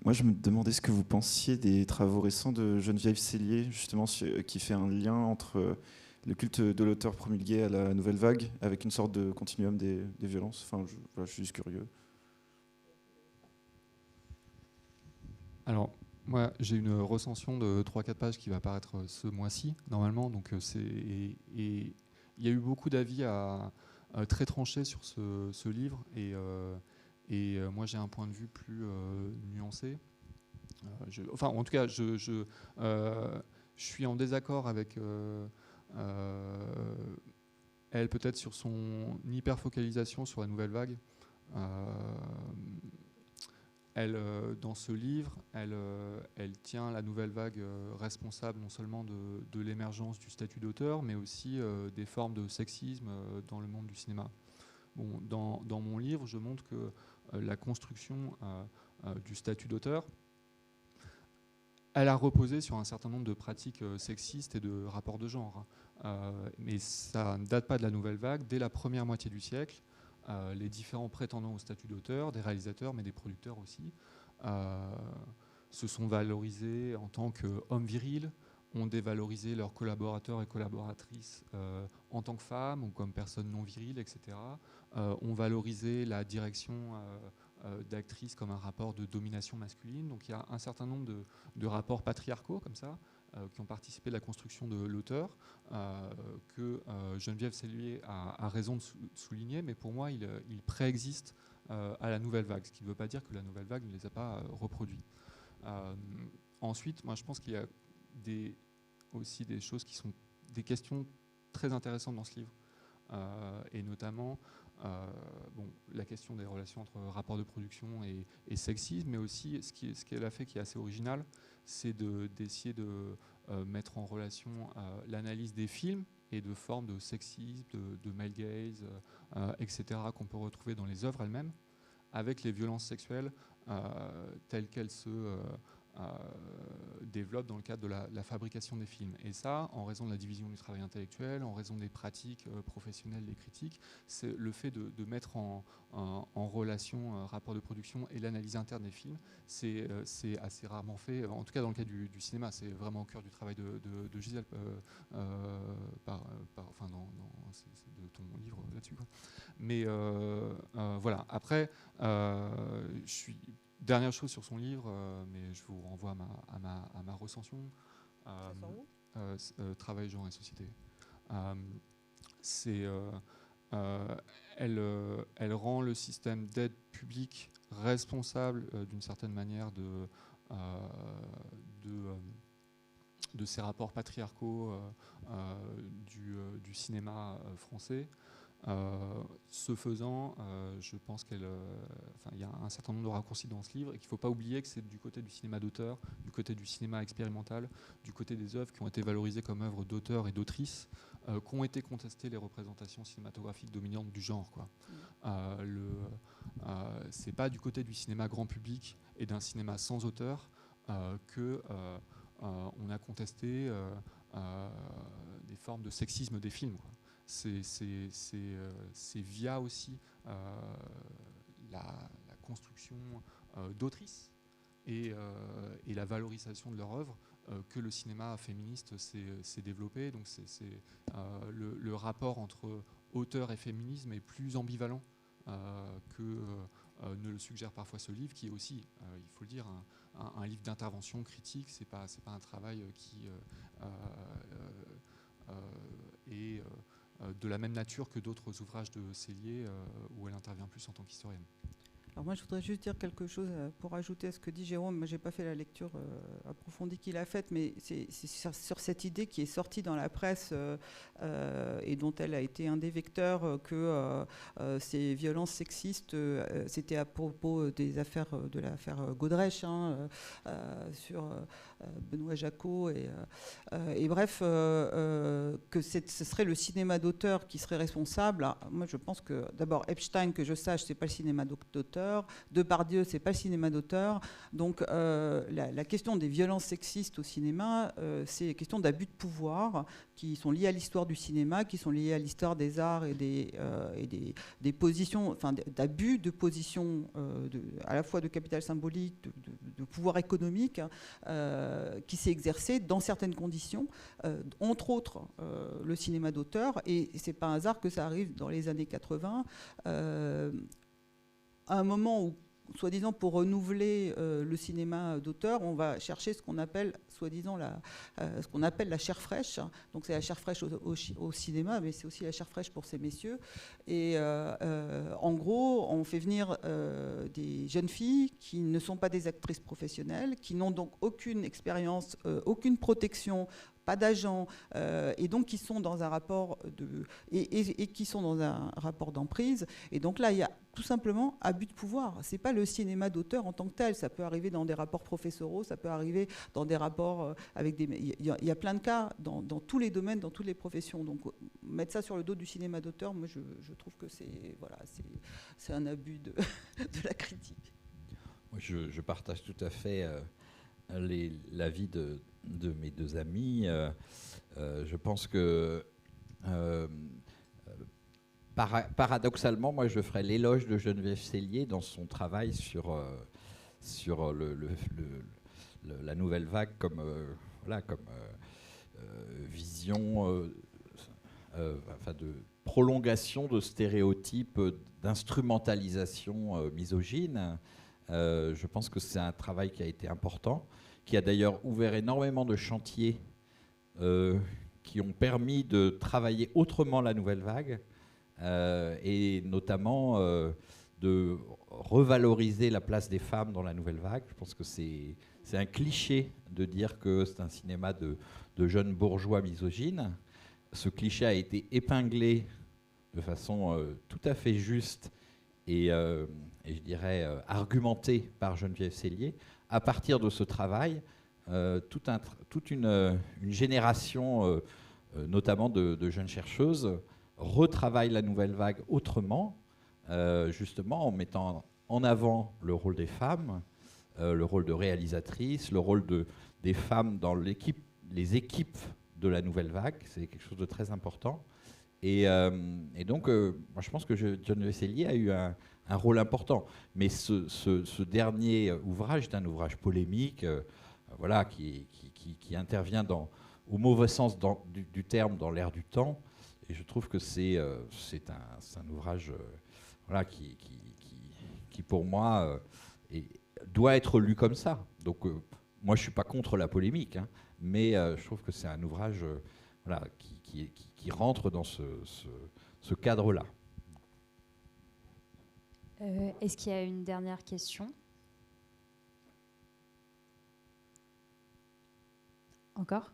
Moi, je me demandais ce que vous pensiez des travaux récents de Geneviève Cellier, justement, qui fait un lien entre le culte de l'auteur promulgué à la Nouvelle Vague avec une sorte de continuum des violences. Enfin, je suis juste curieux. Alors, moi, j'ai une recension de 3-4 pages qui va apparaître ce mois-ci, normalement. Donc, il y a eu beaucoup d'avis très tranchés sur ce livre. Et moi, j'ai un point de vue plus nuancé. En tout cas, je suis en désaccord avec elle, peut-être sur son hyper-focalisation sur la Nouvelle Vague. Dans ce livre, elle tient la Nouvelle Vague responsable non seulement de l'émergence du statut d'auteur, mais aussi des formes de sexisme dans le monde du cinéma. Bon, dans mon livre, je montre que la construction du statut d'auteur, elle a reposé sur un certain nombre de pratiques sexistes et de rapports de genre. Mais ça ne date pas de la Nouvelle Vague. Dès la première moitié du siècle, les différents prétendants au statut d'auteur, des réalisateurs, mais des producteurs aussi, se sont valorisés en tant qu'hommes virils, ont dévalorisé leurs collaborateurs et collaboratrices en tant que femmes ou comme personnes non viriles, etc. Ont valorisé la direction d'actrices comme un rapport de domination masculine. Donc il y a un certain nombre de rapports patriarcaux comme ça qui ont participé de la construction de l'auteur, que Geneviève Cellier a raison de souligner, mais pour moi il préexiste à la Nouvelle Vague, ce qui ne veut pas dire que la Nouvelle Vague ne les a pas reproduits. Ensuite, moi je pense qu'il y a aussi des choses qui sont des questions très intéressantes dans ce livre, et notamment la question des relations entre rapport de production et sexisme, mais aussi ce qu'elle a fait qui est assez original, c'est d'essayer de mettre en relation l'analyse des films et de formes de sexisme, de male gaze, etc., qu'on peut retrouver dans les œuvres elles-mêmes, avec les violences sexuelles telles qu'elles se développe dans le cadre de la fabrication des films. Et ça, en raison de la division du travail intellectuel, en raison des pratiques professionnelles des critiques, c'est le fait de mettre en relation rapport de production et l'analyse interne des films, c'est assez rarement fait, en tout cas dans le cas du cinéma. C'est vraiment au cœur du travail de Gisèle, c'est de ton livre là-dessus, quoi. Mais voilà, après, je suis... Dernière chose sur son livre, mais je vous renvoie à ma recension. Travail, genre et société. Elle rend le système d'aide publique responsable d'une certaine manière de ces rapports patriarcaux du cinéma français. Ce faisant, je pense qu'il y a un certain nombre de raccourcis dans ce livre et qu'il ne faut pas oublier que c'est du côté du cinéma d'auteur, du côté du cinéma expérimental, du côté des œuvres qui ont été valorisées comme œuvres d'auteurs et d'autrices, qu'ont été contestées les représentations cinématographiques dominantes du genre, quoi. C'est pas du côté du cinéma grand public et d'un cinéma sans auteur on a contesté des formes de sexisme des films, quoi. C'est via aussi la construction d'autrices et la valorisation de leur œuvre que le cinéma féministe s'est développé. Donc le rapport entre auteur et féminisme est plus ambivalent que ne le suggère parfois ce livre, qui est aussi, il faut le dire, un livre d'intervention critique. C'est pas un travail qui est de la même nature que d'autres ouvrages de Sellier, où elle intervient plus en tant qu'historienne. Alors moi, je voudrais juste dire quelque chose pour ajouter à ce que dit Jérôme. Moi, je n'ai pas fait la lecture approfondie qu'il a faite, mais c'est sur cette idée qui est sortie dans la presse et dont elle a été un des vecteurs que ces violences sexistes, c'était à propos de l'affaire Godrèche, sur Benoît Jacot. Et bref, que ce serait le cinéma d'auteur qui serait responsable. Alors, moi, je pense que, d'abord, Epstein, que je sache, c'est pas le cinéma d'auteur. Depardieu, c'est pas le cinéma d'auteur. Donc la question des violences sexistes au cinéma, c'est une question d'abus de pouvoir qui sont liés à l'histoire du cinéma, qui sont liés à l'histoire des arts et des positions, enfin d'abus de position, à la fois de capital symbolique, de pouvoir économique, qui s'est exercé dans certaines conditions, entre autres le cinéma d'auteur. Et c'est pas un hasard que ça arrive dans les années 80. À un moment où, soi-disant, pour renouveler le cinéma d'auteur, on va chercher ce qu'on appelle, soi-disant, ce qu'on appelle la chair fraîche. Donc c'est la chair fraîche au cinéma, mais c'est aussi la chair fraîche pour ces messieurs. Et en gros, on fait venir des jeunes filles qui ne sont pas des actrices professionnelles, qui n'ont donc aucune expérience, aucune protection, pas d'agents, et donc qui sont dans un rapport qui sont dans un rapport d'emprise. Et donc là, il y a tout simplement abus de pouvoir. C'est pas le cinéma d'auteur en tant que tel. Ça peut arriver dans des rapports professoraux, ça peut arriver dans des rapports avec des. Il y a plein de cas dans tous les domaines, dans toutes les professions. Donc mettre ça sur le dos du cinéma d'auteur, moi je trouve que c'est un abus de la critique. Moi, je partage tout à fait l'avis de mes deux amis. Je pense que paradoxalement, moi je ferais l'éloge de Geneviève Sellier dans son travail sur la nouvelle vague comme vision de prolongation de stéréotypes, d'instrumentalisation misogyne. Je pense que c'est un travail qui a été important, qui a d'ailleurs ouvert énormément de chantiers qui ont permis de travailler autrement la nouvelle vague et notamment de revaloriser la place des femmes dans la nouvelle vague. Je pense que c'est un cliché de dire que c'est un cinéma de jeunes bourgeois misogynes. Ce cliché a été épinglé de façon tout à fait juste et je dirais argumenté par Geneviève Sellier. À partir de ce travail, toute une génération, notamment de jeunes chercheuses, retravaille la nouvelle vague autrement, justement en mettant en avant le rôle des femmes, le rôle de réalisatrices, le rôle des femmes dans les équipes de la nouvelle vague. C'est quelque chose de très important. Et donc, moi, je pense que Geneviève Sellier a eu un rôle important. Mais ce dernier ouvrage est un ouvrage polémique, qui intervient au mauvais sens du terme dans l'air du temps. Et je trouve que c'est un ouvrage qui, pour moi, doit être lu comme ça. Donc, moi, je ne suis pas contre la polémique, mais je trouve que c'est un ouvrage qui rentre dans ce cadre-là. Est-ce qu'il y a une dernière question ? Encore ?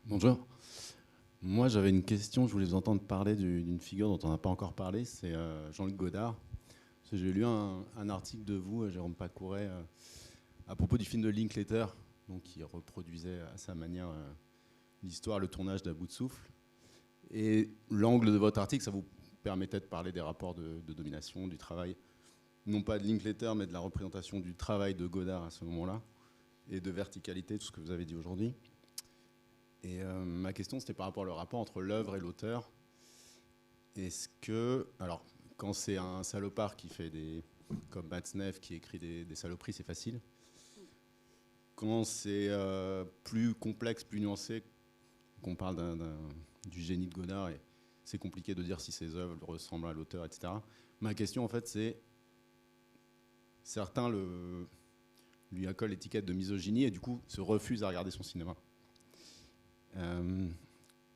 Bonjour. Moi, j'avais une question. Je voulais vous entendre parler d'une figure dont on n'a pas encore parlé. C'est Jean-Luc Godard. J'ai lu un article de vous, Jérôme Pacouret, à propos du film de Linklater, donc qui reproduisait à sa manière l'histoire, le tournage d'À bout de souffle. Et l'angle de votre article, ça vous permettait de parler des rapports de domination, du travail, non pas de Linklater, mais de la représentation du travail de Godard à ce moment-là, et de verticalité, tout ce que vous avez dit aujourd'hui. Et ma question, c'était par rapport au rapport entre l'œuvre et l'auteur. Est-ce que... Alors, quand c'est un salopard qui fait comme Matzneff, qui écrit des saloperies, c'est facile. quand c'est plus complexe, plus nuancé, qu'on parle du génie de Godard, et c'est compliqué de dire si ses œuvres ressemblent à l'auteur, etc. Ma question, en fait, c'est certains lui accolent l'étiquette de misogynie et du coup se refusent à regarder son cinéma.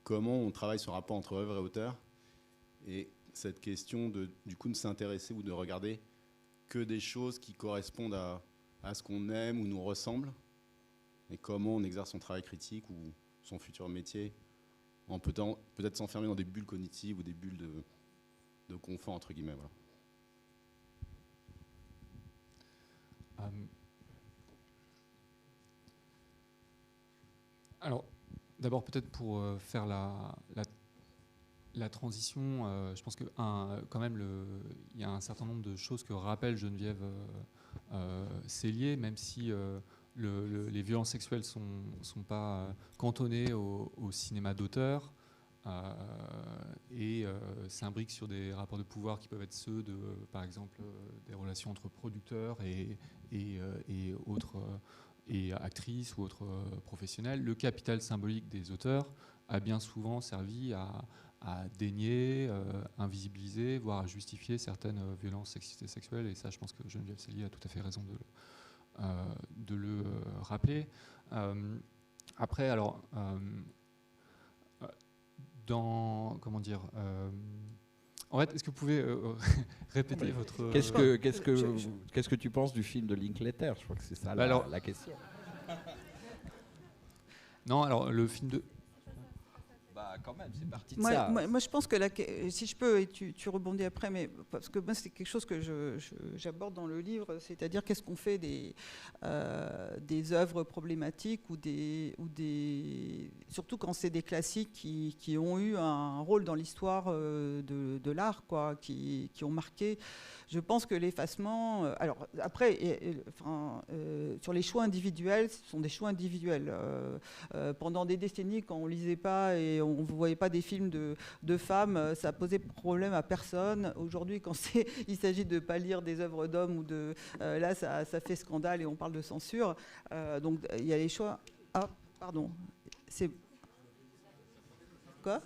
Comment on travaille ce rapport entre œuvre et auteur, et cette question du coup de s'intéresser ou de regarder que des choses qui correspondent à ce qu'on aime ou nous ressemblent, et comment on exerce son travail critique ou son futur métier en peut-être s'enfermer dans des bulles cognitives ou des bulles de confort, entre guillemets. Voilà. Alors, d'abord, peut-être pour faire la transition, je pense que quand même, il y a un certain nombre de choses que rappelle Geneviève Sellier, même si les violences sexuelles sont pas cantonnées au cinéma d'auteur, et s'imbriquent sur des rapports de pouvoir qui peuvent être ceux de, par exemple, des relations entre producteurs et autres et actrices ou autres professionnels. Le capital symbolique des auteurs a bien souvent servi à dénier, invisibiliser, voire à justifier certaines violences sexistes et sexuelles. Et ça, je pense que Geneviève Sellier a tout à fait raison de le rappeler. Après, alors, comment dire, en fait, est-ce que vous pouvez répéter votre... Qu'est-ce que tu penses du film de Linklater? Je crois que c'est ça la question. Non, alors le film de... Bah quand même, c'est parti de ça. Moi, je pense que si je peux, et tu rebondis après, mais parce que moi, c'est quelque chose que j'aborde dans le livre, c'est-à-dire qu'est-ce qu'on fait des œuvres problématiques surtout quand c'est des classiques qui ont eu un rôle dans l'histoire de l'art, quoi, qui ont marqué. Je pense que l'effacement... alors, après, sur les choix individuels, ce sont des choix individuels. Pendant des décennies, quand on ne lisait pas et on ne voyait pas des films de femmes, ça posait problème à personne. Aujourd'hui, quand il s'agit de ne pas lire des œuvres d'hommes, là, ça fait scandale et on parle de censure. Donc, il y a les choix... Ah, pardon. C'est... Quoi ?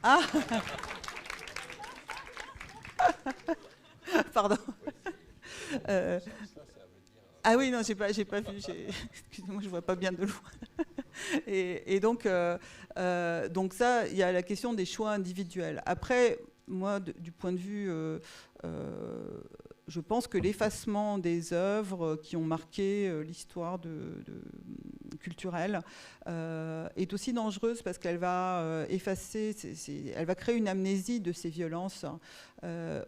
Ah Pardon. Ah oui, non, j'ai pas vu. Excusez-moi, je vois pas bien de loin. Et donc ça, il y a la question des choix individuels. Après, moi, du point de vue, je pense que l'effacement des œuvres qui ont marqué l'histoire culturelle est aussi dangereuse parce qu'elle va effacer, elle va créer une amnésie de ces violences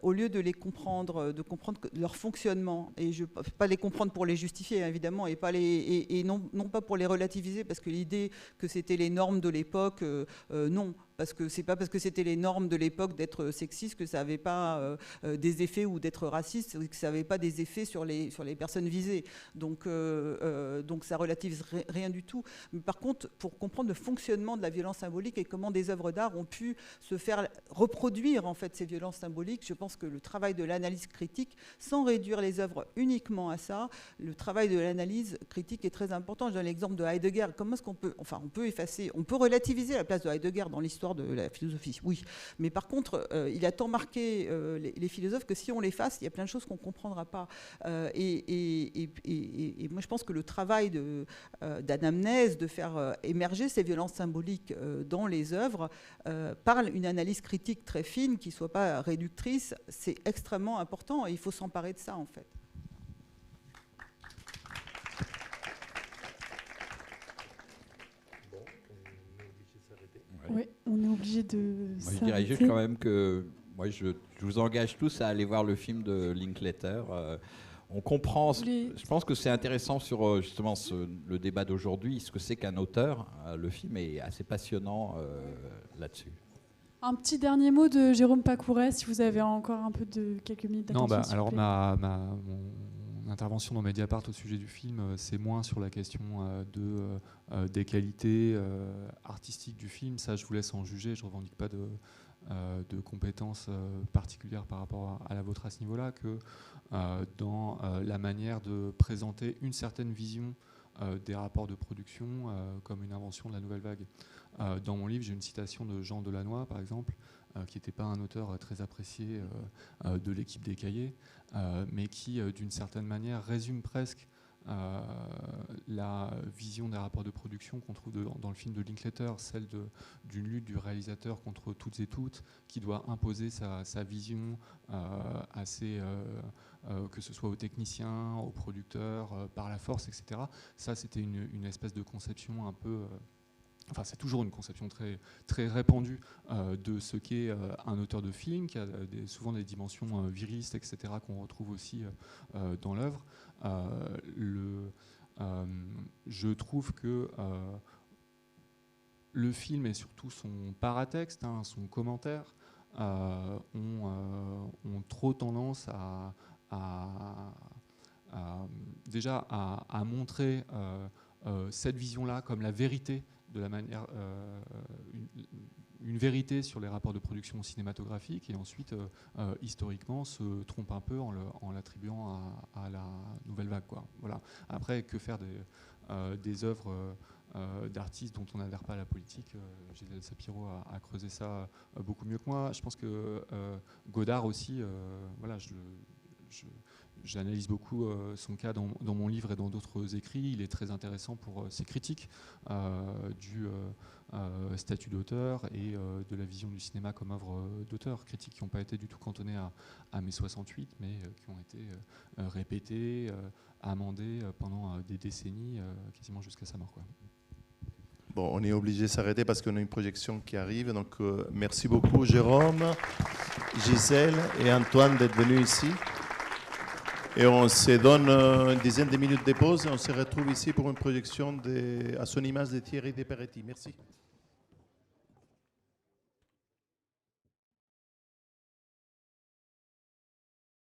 au lieu de les comprendre, de comprendre leur fonctionnement. Et je ne peux pas les comprendre pour les justifier, évidemment, et non pas pour les relativiser, parce que l'idée que c'était les normes de l'époque, non. Parce que c'est pas parce que c'était les normes de l'époque d'être sexiste que ça n'avait pas des effets, ou d'être raciste, que ça n'avait pas des effets sur les personnes visées. Donc ça relativise rien du tout. Mais par contre, pour comprendre le fonctionnement de la violence symbolique et comment des œuvres d'art ont pu se faire reproduire en fait ces violences symboliques, je pense que le travail de l'analyse critique, sans réduire les œuvres uniquement à ça, le travail de l'analyse critique est très important. Je donne l'exemple de Heidegger. Comment est-ce qu'on peut, on peut effacer, on peut relativiser la place de Heidegger dans l'histoire de la philosophie, oui. Mais par contre, il a tant marqué les philosophes que si on l'efface, il y a plein de choses qu'on ne comprendra pas. Et moi, je pense que le travail d'anamnèse, de faire émerger ces violences symboliques dans les œuvres, par une analyse critique très fine, qui ne soit pas réductrice, c'est extrêmement important et il faut s'emparer de ça, en fait. Oui, on est obligé de Moi, je dirais juste quand même que moi, je vous engage tous à aller voir le film de Linklater. On comprend, je pense que c'est intéressant sur justement le débat d'aujourd'hui, ce que c'est qu'un auteur. Le film est assez passionnant là-dessus. Un petit dernier mot de Jérôme Pacouret, si vous avez encore un peu quelques minutes d'attention. Non, alors mon intervention dans Mediapart au sujet du film, c'est moins sur la question des qualités artistiques du film. Ça, je vous laisse en juger. Je ne revendique pas de compétences particulières par rapport à la vôtre à ce niveau-là que dans la manière de présenter une certaine vision des rapports de production comme une invention de la nouvelle vague. Dans mon livre, j'ai une citation de Jean Delannoy, par exemple, qui n'était pas un auteur très apprécié de l'équipe des Cahiers, mais qui, d'une certaine manière, résume presque la vision des rapports de production qu'on trouve dans le film de Linklater, celle d'une lutte du réalisateur contre toutes et toutes, qui doit imposer sa vision que ce soit aux techniciens, aux producteurs, par la force, etc. Ça, c'était une espèce de conception un peu... Enfin, c'est toujours une conception très, très répandue de ce qu'est un auteur de film, qui a souvent des dimensions virilistes, etc., qu'on retrouve aussi dans l'œuvre. Je trouve que le film et surtout son paratexte, son commentaire, ont trop tendance déjà à montrer cette vision-là comme la vérité de la manière, une vérité sur les rapports de production cinématographique, et ensuite historiquement se trompe un peu en l'attribuant à la nouvelle vague, quoi. Voilà. Après, que faire des œuvres d'artistes dont on n'adhère pas à la politique, Gisèle Sapiro a creusé ça beaucoup mieux que moi. Je pense que Godard aussi, voilà, j'analyse beaucoup son cas dans mon livre et dans d'autres écrits. Il est très intéressant pour ses critiques du statut d'auteur et de la vision du cinéma comme œuvre d'auteur. Critiques qui n'ont pas été du tout cantonnées à mai 68, mais qui ont été répétées, amendées pendant des décennies, quasiment jusqu'à sa mort, quoi. Bon, on est obligé de s'arrêter parce qu'on a une projection qui arrive. Donc, merci beaucoup, Jérôme, Gisèle et Antoine d'être venus ici. Et on se donne une dizaine de minutes de pause et on se retrouve ici pour une projection à son image de Thierry Desperetti. Merci.